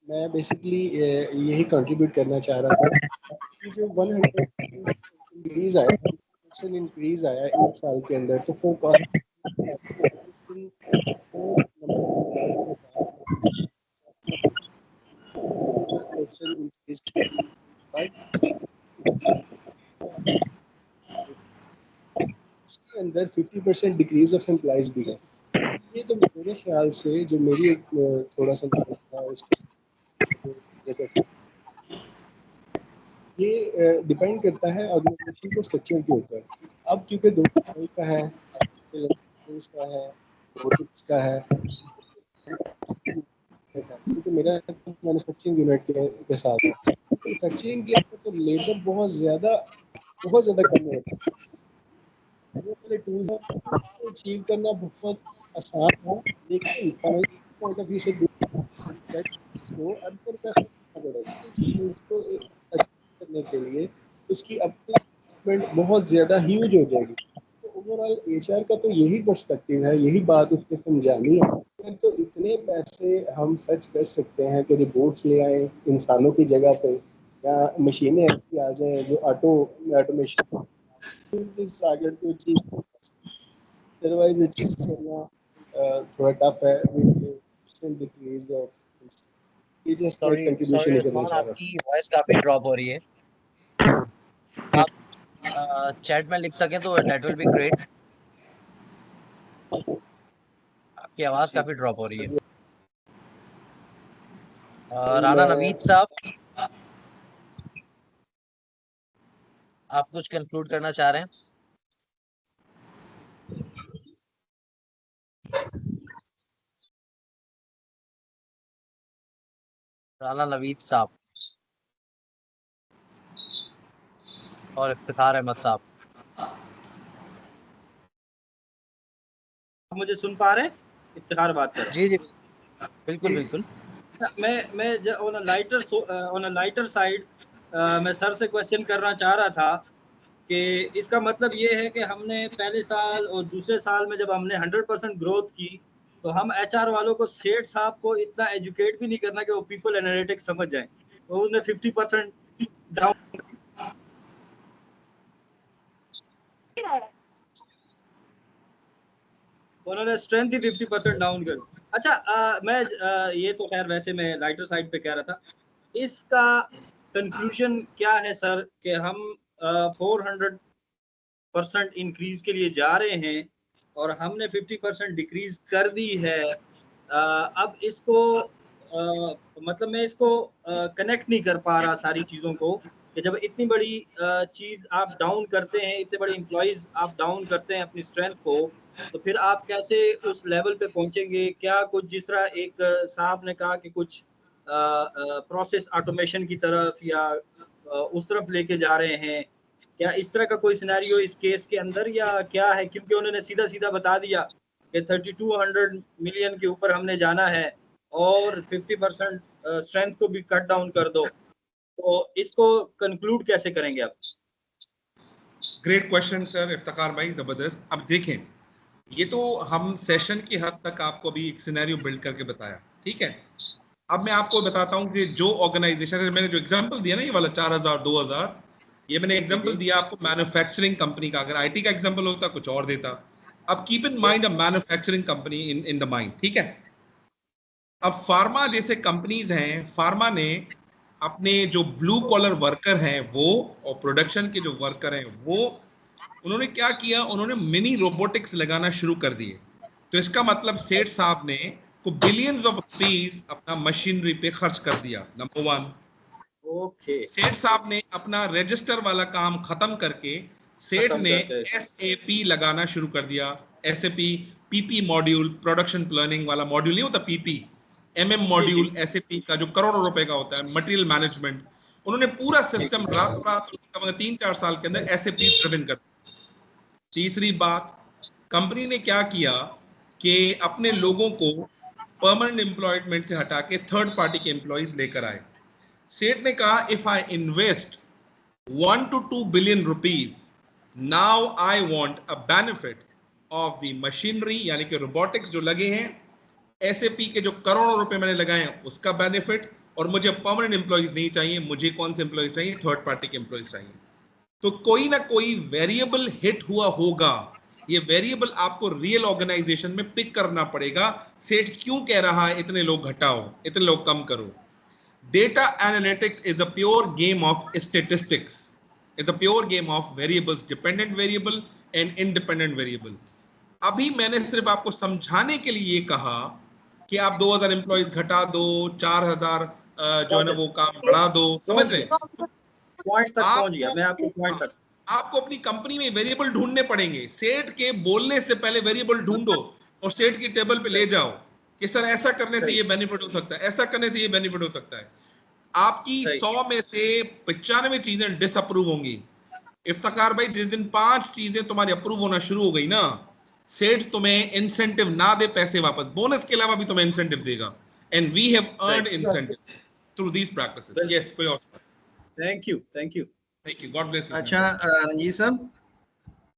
मैं बेसिकली यही कंट्रीब्यूट करना चाह रहा था कि जो 100 इंक्रीज इंक्रीज आया, 50% इंक्रीज आया एक साल के अंदर, तो फोरकास्ट उसके अंदर 50% डिक्रीज ऑफ एम्प्लॉइज भी है। ये तो मेरे ख्याल से जो मेरी एक थोड़ा सा ये डिपेंड करता है ऑर्गेनाइजेशन के स्ट्रक्चर के ऊपर। अब क्योंकि दो का है, का है, रोबोटिक्स का है, क्योंकि मेरा मैन्युफैक्चरिंग यूनिट के साथ है, मैन्युफैक्चरिंग के अंदर तो लेबर बहुत ज़्यादा कम होता है। वो वाले टूल्स को अचीव करना बहुत आसान है, लेकिन पॉइंट ऑफ व्यू से तो अंदर का पड़ेगा इस चीज़ को करने के लिए उसकी अपनी इन्वेस्टमेंट बहुत ज़्यादा ह्यूज हो जाएगी। तो ओवरऑल एचआर का तो यही पर्सपेक्टिव है, यही बात उसको समझानी है। तो इतने पैसे हम खर्च कर सकते हैं कि रोबोट्स ले आए इंसानों की जगह पे, या मशीनें ऐसी आ जाए जो ऑटोमेशन को अचीव, अदरवाइज अचीव करना थोड़ा टफ है। डिक्रीज ऑफ ये जस्ट सॉरी कंट्रीब्यूशन ही करना उस्मान, चाह रहा आपकी वॉइस काफी ड्रॉप हो रही है। आप चैट में लिख सकें तो दैट विल बी ग्रेट। आपकी आवाज काफी ड्रॉप हो रही है। राणा नवीद साहब, आप कुछ कंक्लूड करना चाह रहे हैं? राणा नवीद साहब और इफ्तिखार अहमद साहब, मुझे सुन पा रहे हैं? इफ्तिखार बात कर रहे जी जी बिल्कुल बिल्कुल। मैं ऑन अ लाइटर साइड मैं सर से क्वेश्चन करना चाह रहा था कि इसका मतलब ये है कि हमने पहले साल और दूसरे साल में जब हमने 100% ग्रोथ की, तो हम एचआर वालों को, सेठ साहब को इतना एजुकेट भी नहीं करना कि वो पीपल एनालिटिक्स समझ जाएं, तो उसने 50% डाउन, उन्होंने स्ट्रेंथ ही 50% डाउन कर। अच्छा ये तो खैर वैसे मैं लाइटर साइड पे कह रहा था। इसका कंक्लूजन क्या है सर कि हम 400% इंक्रीज के लिए जा रहे हैं और हमने 50% डिक्रीज कर दी है। अब इसको मतलब मैं इसको कनेक्ट नहीं कर पा रहा सारी चीज़ों को, कि जब इतनी बड़ी चीज़ आप डाउन करते हैं, इतने बड़े एम्प्लॉयज़ आप डाउन करते हैं अपनी स्ट्रेंथ को, तो फिर आप कैसे उस लेवल पे पहुंचेंगे? क्या कुछ जिस तरह एक साहब ने कहा कि कुछ प्रोसेस ऑटोमेशन की तरफ या उस तरफ लेके जा रहे हैं, क्या इस तरह का कोई सिनेरियो इस केस के अंदर या क्या है? क्योंकि उन्होंने सीधा सीधा बता दिया कि 3200 मिलियन के ऊपर हमने जाना है और 50% स्ट्रेंथ को भी कट डाउन कर दो, तो इसको कंक्लूड कैसे करेंगे आप? ग्रेट क्वेश्चन सर इफ्तिखार भाई, जबरदस्त। अब देखें, ये तो हम सेशन की हद तक आपको अभी एक सिनेरियो बिल्ड करके बताया, ठीक है। अब मैं आपको बताता हूँ कि जो ऑर्गेनाइजेशन, मैंने जो एग्जांपल दिया ना, ये वाला 4000 2000, ये मैंने एग्जांपल दिया आपको मैन्युफैक्चरिंग कंपनी का। अगर आईटी का एग्जांपल होता कुछ और देता। अब keep in mind a manufacturing company in the mind, ठीक है। अब फार्मा जैसे कंपनीज हैं, फार्मा ने अपने जो ब्लू कॉलर वर्कर हैं वो, और प्रोडक्शन के जो वर्कर हैं वो, उन्होंने क्या किया, उन्होंने मिनी रोबोटिक्स लगाना शुरू कर दिए। तो इसका मतलब सेठ साहब ने को बिलियंस ऑफ रुपीस अपना मशीनरी पे खर्च कर दिया, नंबर 1। ओके, सेठ साहब ने अपना रजिस्टर वाला काम खत्म करके सेठ ने एसएपी लगाना शुरू कर दिया। SAP PP module, production planning वाला मॉड्यूल नहीं होता, पीपी एमएम मॉड्यूल, एसएपी का जो करोड़ों रुपए का होता है, मटेरियल मैनेजमेंट, उन्होंने पूरा सिस्टम रातों रात 3-4 साल के अंदर एसएपी ड्रिवन कर दिया। तीसरी बात, कंपनी ने क्या किया कि अपने लोगों को परमानेंट एम्प्लॉयमेंट से हटा के थर्ड पार्टी के एम्प्लॉइज लेकर आए। सेठ ने कहा, if I invest 1 to 2 billion rupees, now I want a benefit of the machinery, यानी कि रोबोटिक्स जो लगे हैं, एसएपी के जो करोड़ों रुपए मैंने लगाए हैं उसका बेनिफिट, और मुझे परमानेंट एम्प्लॉइज नहीं चाहिए, मुझे कौन से एम्प्लॉइज चाहिए, थर्ड पार्टी के एम्प्लॉइज चाहिए। तो कोई ना कोई वेरिएबल हिट हुआ होगा। ये वेरिएबल आपको रियल ऑर्गेनाइजेशन में पिक करना पड़ेगा। सेठ क्यों कह रहा है इतने लोग घटाओ, इतने लोग कम करो? Data analytics is a pure game of statistics. It's a pure game of variables, dependent variable and independent variable. अभी मैंने सिर्फ आपको समझाने के लिए ये कहा कि आप 2000 एम्प्लॉइज घटा दो, 4000 जो है ना वो काम बढ़ा दो, समझ रहे? पॉइंट तक पहुंच गया मैं, आपको पॉइंट तक। आपको अपनी कंपनी में वेरिएबल ढूंढने पड़ेंगे। सेठ के बोलने से पहले वेरिएबल ढूंढो और सेठ की टेबल पे ले जाओ कि सर ऐसा करने से ये बेनिफिट हो सकता है, ऐसा करने से ये बेनिफिट हो सकता है। आपकी 100 में से 95 चीजें डिसअप्रूव होंगी। इफ्तिखार भाई, जिस दिन 5 चीजें तुम्हारी अप्रूव होना शुरू हो गई ना, सेठ तुम्हें इंसेंटिव ना दे, पैसे वापस, बोनस के अलावा भी तुम्हें इंसेंटिव देगा। And we have earned incentive through these practices. Yes, कोई और? Thank you, thank you, thank you, God bless you. अच्छा रंजीत साहब,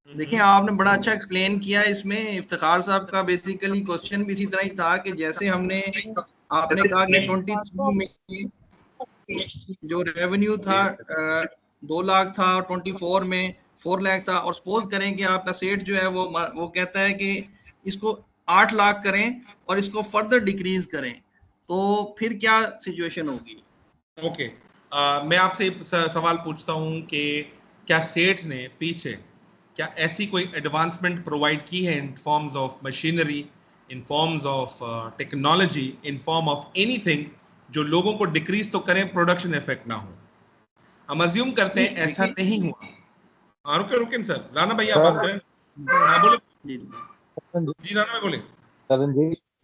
देखिए आपने बड़ा अच्छा एक्सप्लेन किया इसमें। इफ्तिखार साहब का बेसिकली क्वेश्चन भी इसी तरह ही था कि जैसे हमने आपने कहा कि 23 में जो रेवेन्यू था 2 लाख था और 24 में 4 लाख था, और सपोज करें कि आपका सेट जो है वो कहता है कि इसको 8 लाख करें और इसको फर्दर डिक्रीज करें, तो फिर क्या सिचुएशन होगी? ओके, मैं आपसे सवाल पूछता हूं कि क्या सेठ ने पीछे क्या ऐसी कोई एडवांसमेंट प्रोवाइड की है in forms of machinery, in forms of technology, in form of anything जो लोगों को डिक्रीज तो करें, प्रोडक्शन इफेक्ट ना हो? हम अज्यूम करते हैं ऐसा नहीं हुआ। रुके सर, राणा भैया बात करें। हाँ बोले जी, राणा भाई बोले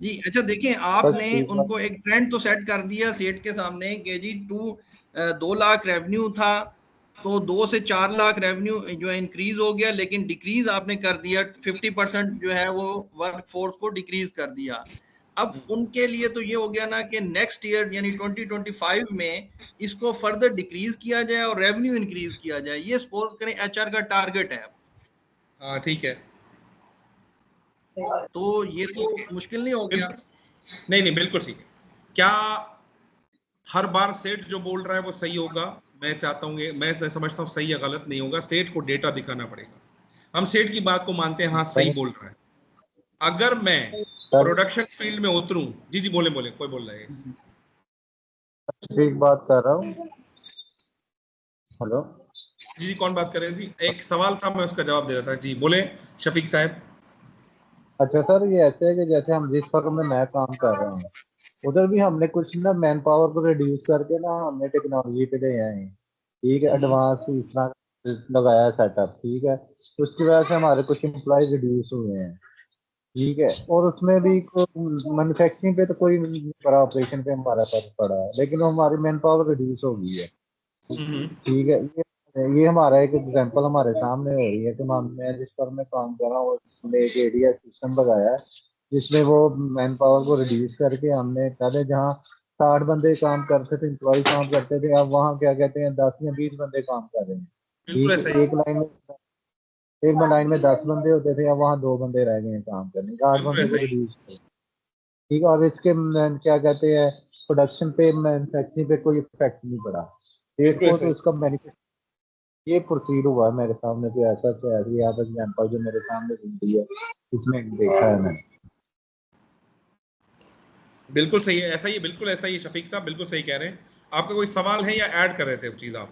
जी। अच्छा देखिए, आपने उनको एक ट्रेंड तो सेट कर दिया सेट के सामने कि जी 2 लाख रेवेन्यू था तो 2 से 4 लाख रेवेन्यू जो है इंक्रीज हो गया, लेकिन डिक्रीज आपने कर दिया 50% जो है वो वर्क फोर्स को डिक्रीज कर दिया। अब उनके लिए तो ये हो गया ना कि नेक्स्ट ईयर यानी 2025 में इसको फर्दर डिक्रीज किया जाए और रेवेन्यू इंक्रीज किया जाए, ये सपोज करें एचआर का टारगेट है। हाँ ठीक है, तो ये तो मुश्किल नहीं हो गया? नहीं, बिल्कुल ठीक है। क्या हर बार सेठ जो बोल रहा है वो सही होगा? मैं चाहता हूँ, मैं समझता हूँ सही या गलत नहीं होगा, सेठ को डेटा दिखाना पड़ेगा। हम सेठ की बात को मानते हैं, हाँ सही बोल रहा है। अगर मैं प्रोडक्शन फील्ड में उतरूं, जी बोले कोई बोल रहा है? ठीक बात कर रहा हूँ। हेलो जी, कौन बात कर रहे हैं जी? एक सवाल था, मैं उसका जवाब दे रहा था। जी बोले शफीक साहब। अच्छा सर, ये ऐसे है कि जैसे हम जिस फर्म में मैं काम कर रहा हूँ उधर भी हमने कुछ ना मैन पावर को रिड्यूस करके ना हमने टेक्नोलॉजी पे ले आए हैं, ठीक है, एडवांस इस तरह लगाया सेटअप, ठीक है। तो उसकी वजह से हमारे कुछ एम्प्लॉय रिड्यूस हुए हैं, ठीक है। और उसमें भी मैन्युफैक्चरिंग पे तो कोई बड़ा ऑपरेशन पे हमारा फर्क पड़ा है, लेकिन हमारी मैन पावर रिड्यूस हो गई है, ठीक है। ये हमारा एक एग्जांपल हमारे सामने हो रही है कि मैं जिस पर मैं काम कर रहा हूँ उसमें एक एरिया सिस्टम लगाया है जिसमें वो मैन पावर को रिड्यूस करके हमने पहले जहाँ 60 बंदे काम करते थे, एम्प्लॉय काम करते थे, अब वहाँ क्या कहते हैं 10 या 20 बंदे काम कर रहे हैं, ठीक है। एक लाइन में 10 बंदे होते थे, अब वहाँ 2 बंदे रह गए हैं काम करने, 8 बंदे को रिड्यूस कर, ठीक है। और इसके क्या कहते हैं प्रोडक्शन पे, मैन्युफैक्चरिंग पे कोई इफेक्ट नहीं पड़ा, देखो तो उसका बेनिफिट ये प्रोसीड हुआ है मेरे सामने। तो ऐसा आप एग्जांपल जो मेरे सामने सुनती है इसमें देखा है मैंने। बिल्कुल सही है, ऐसा ही, बिल्कुल ऐसा ही शफीक साहब, बिल्कुल सही कह रहे हैं। आपका कोई सवाल है या ऐड कर रहे थे चीज आप?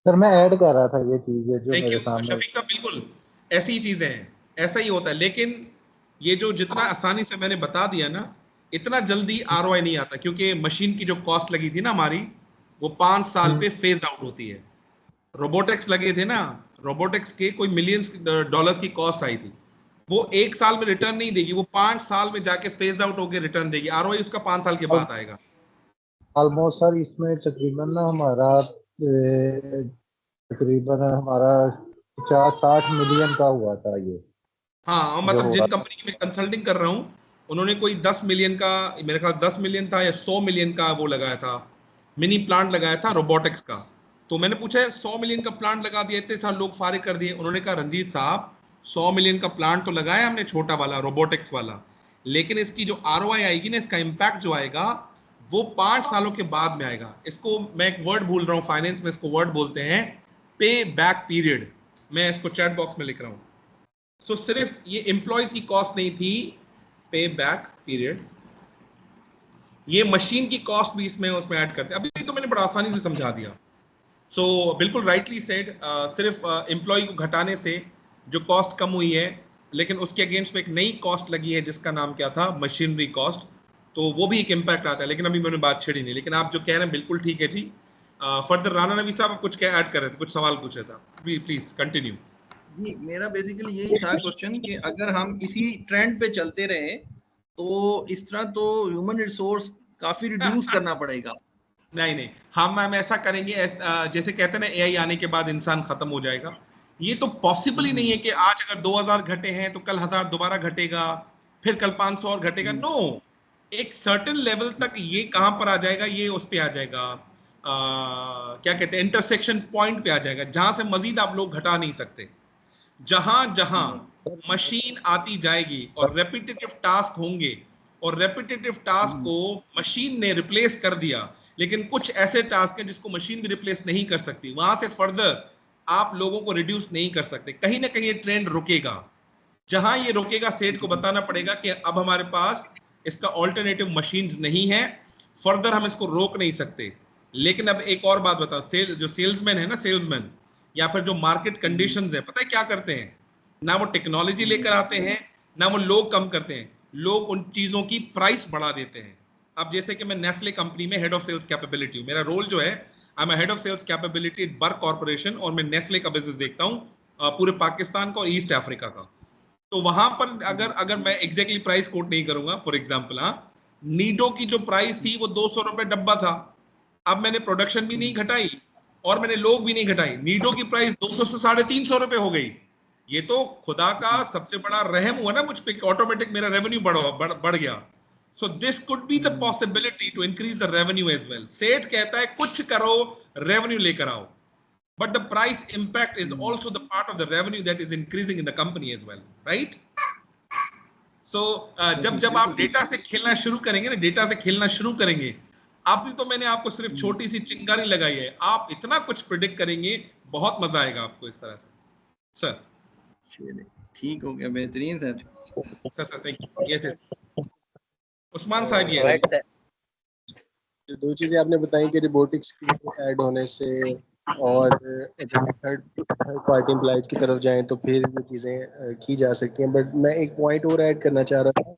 सर मैं ऐड कर रहा था ये चीजें जो मेरे सामने। शफीक साहब बिल्कुल ऐसी ही चीजें हैं, ऐसा ही होता है। लेकिन ये जो जितना आसानी से मैंने बता दिया ना, इतना जल्दी आरओआई नहीं आता, क्योंकि मशीन की जो कॉस्ट लगी थी ना हमारी, वो 5 साल पे फेज आउट होती है। रोबोटिक्स लगे थे ना, रोबोटिक्स के कोई मिलियंस डॉलर्स की कॉस्ट आई थी, वो 1 साल में रिटर्न नहीं देगी, वो 5 साल में जाके फेज आउट होकर रिटर्न देगी। आरओआई उसका 5 साल के बाद आएगा। ऑलमोस्ट सर इसमें तकरीबन ना हमारा 50-60 मिलियन का हुआ था ये। हाँ, मतलब जिन कंपनी की मैं कंसल्टिंग कर रहा हूँ उन्होंने कोई 10 मिलियन का, मेरे ख्याल 10 मिलियन था या 100 मिलियन का वो लगाया था, मिनी प्लांट लगाया था रोबोटिक्स का। तो मैंने पूछा 100 मिलियन का प्लांट लगा दिया, इतने सारे लोग फारिग कर दिए। उन्होंने कहा रंजीत साहब 100 मिलियन का प्लांट तो लगाया हमने, छोटा वाला रोबोटिक्स वाला, लेकिन इसकी जो आरओआई आएगी ना, इसका इम्पैक्ट जो आएगा वो 5 सालों के बाद में आएगा। इसको मैं एक वर्ड भूल रहा हूँ, फाइनेंस में इसको वर्ड बोलते हैं पे बैक पीरियड, मैं इसको चैट बॉक्स में लिख रहा हूं। सो सिर्फ ये एम्प्लॉयज की कॉस्ट नहीं थी, पे बैक पीरियड, ये मशीन की कॉस्ट भी इसमें उसमें ऐड करते हैं। अभी तो मैंने बड़ा आसानी से समझा दिया। सो बिल्कुल राइटली सेड, सिर्फ एम्प्लॉय को घटाने से जो कॉस्ट कम हुई है, लेकिन उसके अगेंस्ट में एक नई कॉस्ट लगी है जिसका नाम क्या था, मशीनरी कॉस्ट, तो वो भी एक इम्पैक्ट आता है। लेकिन अभी मैंने बात छेड़ी नहीं, लेकिन आप जो कह रहे हैं बिल्कुल ठीक है जी। फर्दर राना नबी साहब कुछ क्या ऐड कर रहे थे, कुछ सवाल पूछ रहे था, प्लीज कंटिन्यू। जी, मेरा बेसिकली यही था क्वेश्चन कि अगर हम इसी ट्रेंड पे चलते रहे तो इस तरह तो ह्यूमन रिसोर्स काफी रिड्यूस करना पड़ेगा। नहीं, हम ऐसा करेंगे जैसे कहते हैं ना, एआई आने के बाद इंसान खत्म हो जाएगा। ये तो पॉसिबल ही नहीं है कि आज अगर 2000 घटे हैं तो कल 1000 दोबारा घटेगा, फिर कल 500 और घटेगा। नो, एक सर्टेन लेवल तक ये कहां पर आ जाएगा, ये उस पे आ जाएगा, क्या कहते हैं, इंटरसेक्शन पॉइंट पे आ जाएगा, जहां से मजीद आप लोग घटा नहीं सकते। जहां जहां मशीन आती जाएगी और रेपिटेटिव टास्क होंगे, और रेपिटेटिव टास्क को मशीन ने रिप्लेस कर दिया, लेकिन कुछ ऐसे टास्क हैं जिसको मशीन भी रिप्लेस नहीं कर सकती, वहां से फर्दर आप लोगों को रिड्यूस नहीं कर सकते। कहीं ना कहीं ये ट्रेंड रुकेगा। जहां ये रुकेगा, सेट को बताना पड़ेगा कि अब हमारे पास इसका ऑल्टरनेटिव मशीन्स नहीं है, फर्दर हम इसको रोक नहीं सकते। लेकिन अब एक और बात बताओ, जो सेल्समैन है ना, सेल्समैन या फिर जो मार्केट कंडीशंस है, पता है क्या करते हैं? ना वो टेक्नोलॉजी लेकर आते हैं, ना वो लोग कम करते हैं, लोग उन चीजों की प्राइस बढ़ा देते हैं। अब जैसे कि मैं नेस्ले कंपनी में हेड ऑफ सेल्स कैपेबिलिटी हूं, मेरा रोल जो है, I am head of sales capability Burke corporation, और मैं नेस्ले का बिजनेस देखता हूं, पूरे पाकिस्तान का और ईस्ट अफ्रीका का। तो वहां पर अगर मैं एग्जैक्टली प्राइस कोट नहीं करूंगा, फॉर एग्जांपल, नीडो की जो प्राइस थी वो 200 रुपए डब्बा था। अब मैंने प्रोडक्शन भी नहीं घटाई और मैंने लोग भी नहीं घटाई, नीडो की प्राइस 200 से 350 रुपए हो गई। ये तो खुदा का सबसे बड़ा रहम हुआ ना मुझ पे, ऑटोमेटिक मेरा रेवेन्यू बढ़ गया। So this could be the possibility to increase the revenue as well. सेठ कहता है कुछ करो, रेवेन्यू लेकर आओ, but the price impact is also the part of the revenue that is increasing in the company as well, right? So जब आप data से खेलना शुरू करेंगे ना, डेटा से खेलना शुरू करेंगे, अभी तो मैंने आपको सिर्फ छोटी सी चिंगारी लगाई है, आप इतना कुछ प्रिडिक्ट करेंगे, बहुत मजा आएगा आपको इस तरह से। सर ठीक हो गया, बेहतरीन sir thank you. Yes Usman साहब, ये दो चीजें आपने बताई कि रोबोटिक्स ऐड होने से और थर्ड पार्टी एम्प्लॉइज की तरफ जाएं तो फिर ये चीज़ें की जा सकती हैं। बट मैं एक पॉइंट और ऐड करना चाह रहा था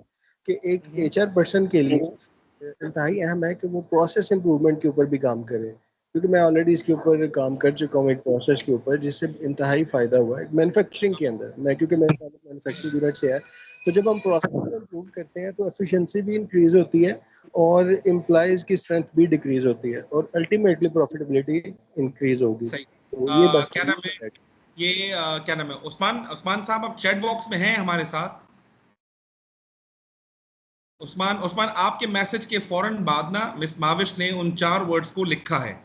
कि एक एचआर पर्सन के लिए इंतहाई अहम है कि वो प्रोसेस इंप्रूवमेंट के ऊपर भी काम करे, क्योंकि मैं ऑलरेडी इसके ऊपर काम कर चुका हूँ एक प्रोसेस के ऊपर, जिससे इंतहाई फ़ायदा हुआ है मैन्युफैक्चरिंग के अंदर। मैं क्योंकि मेरे मैन्युफैक्चरिंग यूनिट से है, तो जब हम प्रोसेस को इम्प्रूव करते हैं तो एफिशिएंसी भी इंक्रीज होती है और एम्प्लॉइज की स्ट्रेंथ भी डिक्रीज होती है और अल्टीमेटली प्रॉफिटेबिलिटी इंक्रीज होगी। तो ये बस क्या नाम है, ये क्या नाम है, उस्मान साहब आप चैट बॉक्स में हैं हमारे साथ? उस्मान आपके मैसेज के फौरन बाद ना मिस माविश ने उन 4 वर्ड्स को लिखा है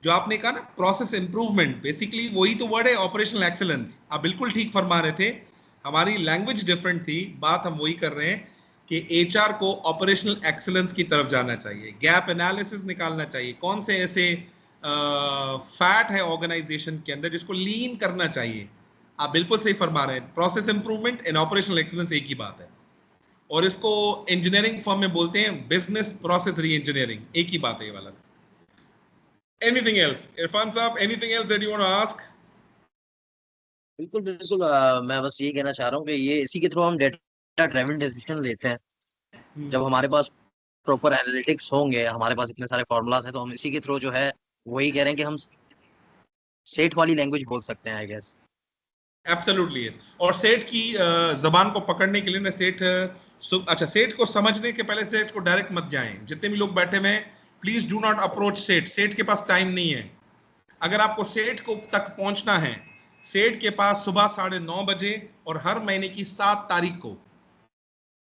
जो आपने कहा ना, प्रोसेस इंप्रूवमेंट, बेसिकली वही तो वर्ड है, ऑपरेशनल एक्सीलेंस। आप बिल्कुल ठीक फरमा रहे थे, हमारी लैंग्वेज डिफरेंट थी, बात हम वही कर रहे हैं कि एचआर को ऑपरेशनल एक्सीलेंस की तरफ जाना चाहिए, गैप एनालिसिस निकालना चाहिए, कौन से ऐसे फैट है ऑर्गेनाइजेशन के अंदर जिसको लीन करना चाहिए। आप बिल्कुल सही फरमा रहे हैं, process improvement and operational excellence एक ही बात है, और इसको इंजीनियरिंग फॉर्म में बोलते हैं बिजनेस प्रोसेस री इंजीनियरिंग, एक ही बात है ये वाला। एनीथिंग एल्स इरफान साहब, anything else that you want to ask? बिल्कुल मैं बस ये कहना चाह रहा हूँ कि ये इसी के थ्रू हम डेटा ड्राइवन डिसीजन लेते हैं। जब हमारे पास प्रॉपर एनालिटिक्स होंगे, हमारे पास इतने सारे फॉर्मूलाज हैं, तो हम इसी के थ्रू जो है वही कह रहे हैं कि हम सेट वाली लैंग्वेज बोल सकते हैं, आई गेस। Absolutely yes. और सेट की जबान को पकड़ने के लिए ना, सेट को समझने के पहले सेट को डायरेक्ट मत जाएं। जितने भी लोग बैठे हुए हैं, please do not approach set के पास टाइम नहीं है। अगर आपको सेट को तक पहुंचना है, सेट के पास सुबह 9:30 बजे और हर महीने की 7 तारीख को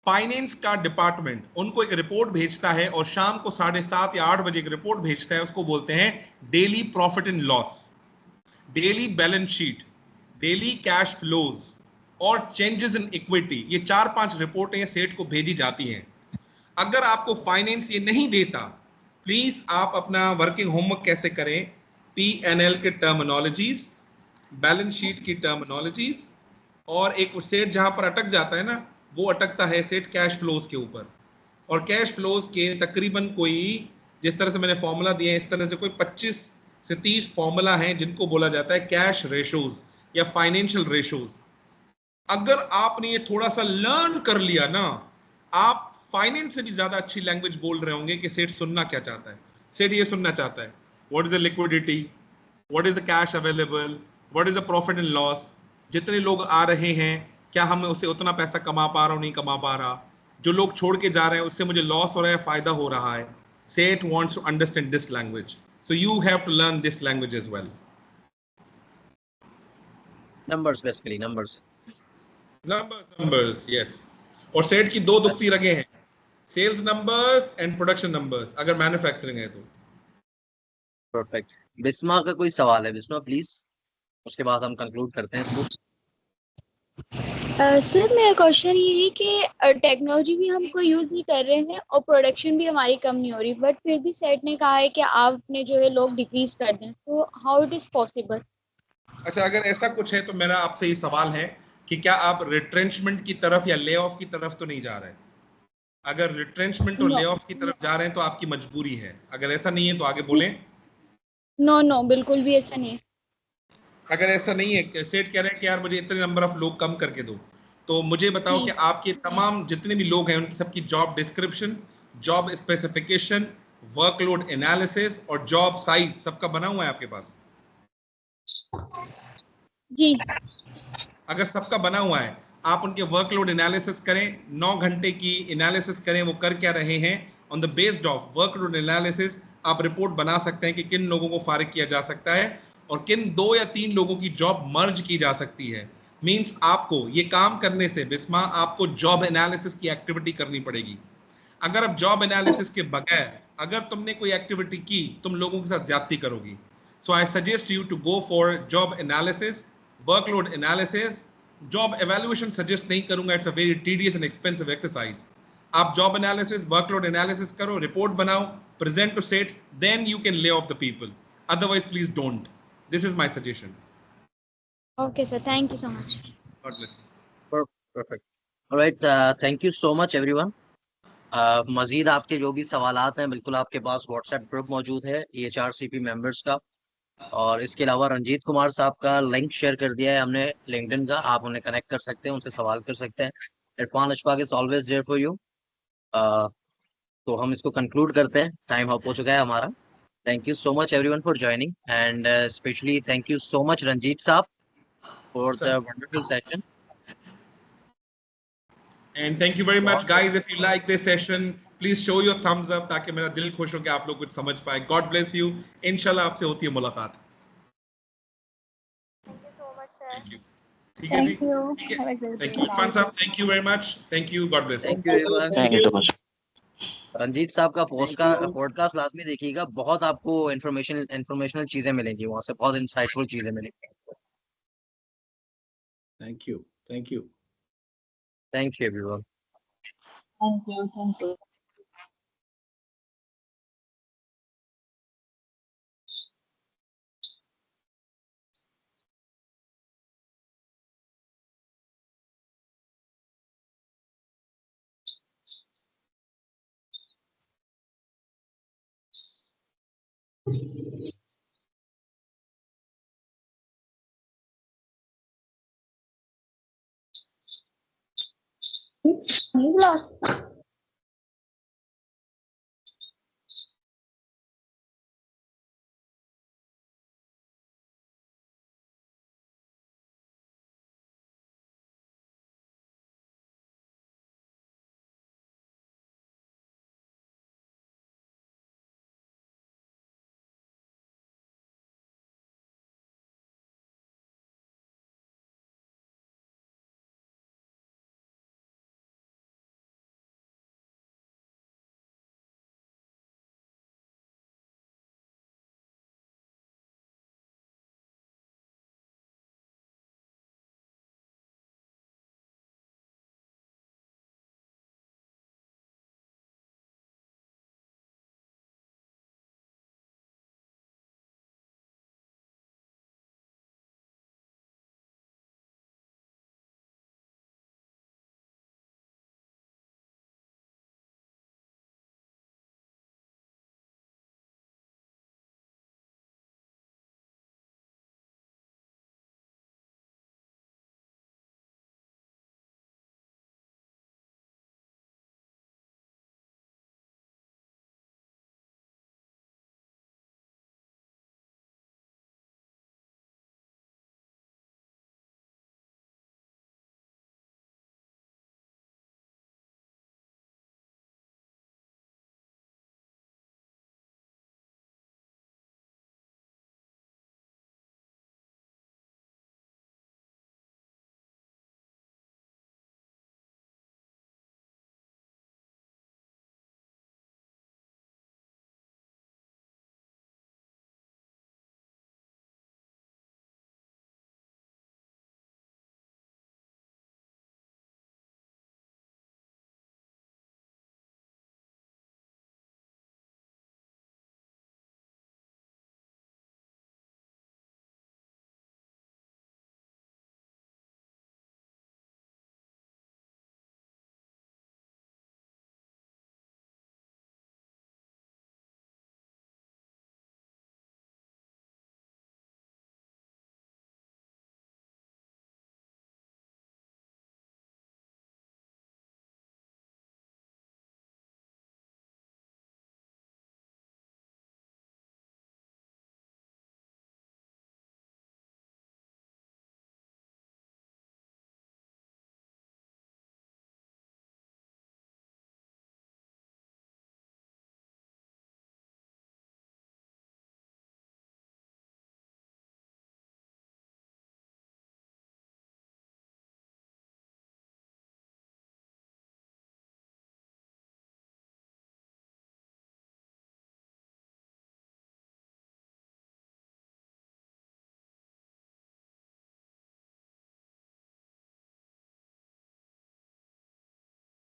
फाइनेंस का डिपार्टमेंट उनको एक रिपोर्ट भेजता है, और शाम को 7:30 या 8 बजे एक रिपोर्ट भेजता है, उसको बोलते हैं daily profit and loss, daily balance sheet, daily cash flows और चेंजेस इन इक्विटी। ये 4-5 रिपोर्टें सेट को भेजी जाती हैं। अगर आपको फाइनेंस ये नहीं देता, प्लीज आप अपना वर्किंग होमवर्क कैसे करें, P&L के टर्मिनोलॉजीज बैलेंस शीट की टर्मिनोलॉजीज, और एक सेट जहां पर अटक जाता है ना, वो अटकता है सेट कैश फ्लोज के ऊपर। और कैश फ्लोज के तकरीबन कोई, जिस तरह से मैंने फॉर्मूला दिया है, इस तरह से कोई 25 से 30 फॉर्मूला हैं जिनको बोला जाता है कैश रेशोज या फाइनेंशियल रेशोज। अगर आपने ये थोड़ा सा लर्न कर लिया ना, आप फाइनेंस से भी ज्यादा अच्छी लैंग्वेज बोल रहे होंगे कि सेठ सुनना क्या चाहता है। सेठ ये सुनना चाहता है what is the liquidity, what is the cash available, what is the profit and loss, जितने लोग आ रहे हैं क्या हम उससे उतना पैसा कमा पा रहा हूं, नहीं कमा पा रहा, जो लोग छोड़ के जा रहे हैं उससे मुझे लॉस हो रहा है, फायदा हो रहा है। Seth wants to understand this language, so you have to learn this language as well. Numbers, basically numbers. Numbers yes. और सेठ की दो दुखती रगे हैं, sales numbers and production numbers, अगर मैन्युफैक्चरिंग है तो। परफेक्ट। बिस्मा का कोई सवाल है? बिस्मा प्लीज, उसके बाद हम कंक्लूड करते हैं इसको। सर मेरा क्वेश्चन ये है कि टेक्नोलॉजी भी हम कोई यूज नहीं कर रहे हैं और प्रोडक्शन भी हमारी कम नहीं हो रही, बट फिर भी सेट ने कहा है कि आपने जो है लोग डिक्रीज कर दें, तो हाउ इट इज पॉसिबल? अच्छा, अगर ऐसा कुछ है तो मेरा आपसे ये सवाल है कि क्या आप रिट्रेंचमेंट की तरफ या ले ऑफ की तरफ तो नहीं जा रहे? अगर रिट्रेंचमेंट और No. ले ऑफ की तरफ जा रहे हैं तो आपकी मजबूरी है, अगर ऐसा नहीं है तो आगे बोलें। नो बिल्कुल भी ऐसा नहीं है। अगर ऐसा नहीं है, सेठ कह रहे हैं कि यार मुझे इतने नंबर ऑफ लोग कम करके दो, तो मुझे बताओ कि आपके तमाम जितने भी लोग हैं उनकी सबकी job description, job specification, workload analysis और जॉब साइज सबका बना हुआ है आपके पास? जी। अगर सबका बना हुआ है, आप उनके वर्कलोड एनालिसिस करें, 9 घंटे की एनालिसिस करें वो कर क्या रहे हैं। On the based of workload analysis आप रिपोर्ट बना सकते हैं कि किन लोगों को फारिग किया जा सकता है और किन 2 या 3 लोगों की जॉब मर्ज की जा सकती है। मींस आपको ये काम करने से बिस्मा आपको जॉब एनालिसिस की एक्टिविटी करनी पड़ेगी। अगर आप जॉब एनालिसिस के बगैर अगर तुमने कोई एक्टिविटी की, तुम लोगों के साथ ज्यादती करोगी। So I suggest you to go for job analysis, workload analysis. Job evaluation suggest नहीं करूंगा, it's a very tedious and expensive exercise. आप जॉब एनालिसिस, वर्कलोड एनालिसिस करो, रिपोर्ट बनाओ, present to set, then you can lay off the people, otherwise please don't. This is my suggestion. Okay sir, thank you so much. God bless you. Perfect. Alright, thank you so much everyone. Majeed आपके जो भी सवालात हैं, बिल्कुल आपके पास WhatsApp group मौजूद है EHRCP members का, और इसके अलावा रंजीत कुमार साहब का लिंक शेयर कर दिया है हमने लिंक्डइन का, आप उन्हें कनेक्ट कर सकते हैं, उनसे सवाल कर सकते हैं। Irfan Ashfaq is always there for you. तो हम इसको कंक्लूड करते हैं, टाइम अप हो चुका है हमारा। Thank you so much everyone for joining, and specially thank you so much Ranjit साहब for the wonderful session. And thank you very much guys. If you like this session, please show your thumbs up ताकि मेरा दिल खुश हो कि आप लोग कुछ समझ पाए। God bless you. इंशाल्लाह आपसे होती है मुलाकात। Thank you so much sir. Thank you. ठीक है जी, ठीक है। Thank you इरफान साहब, thank you very much. Thank you. God bless you. Thank you everyone. Thank you so much. Ranjit साहब का पॉडकास्ट लाजमी देखिएगा, बहुत आपको इंफॉर्मेशनल चीजें मिलेंगी वहां से, बहुत इंसाइटफुल चीजें मिलेंगी। Thank you, thank you, thank you everyone. Thank you. नहीं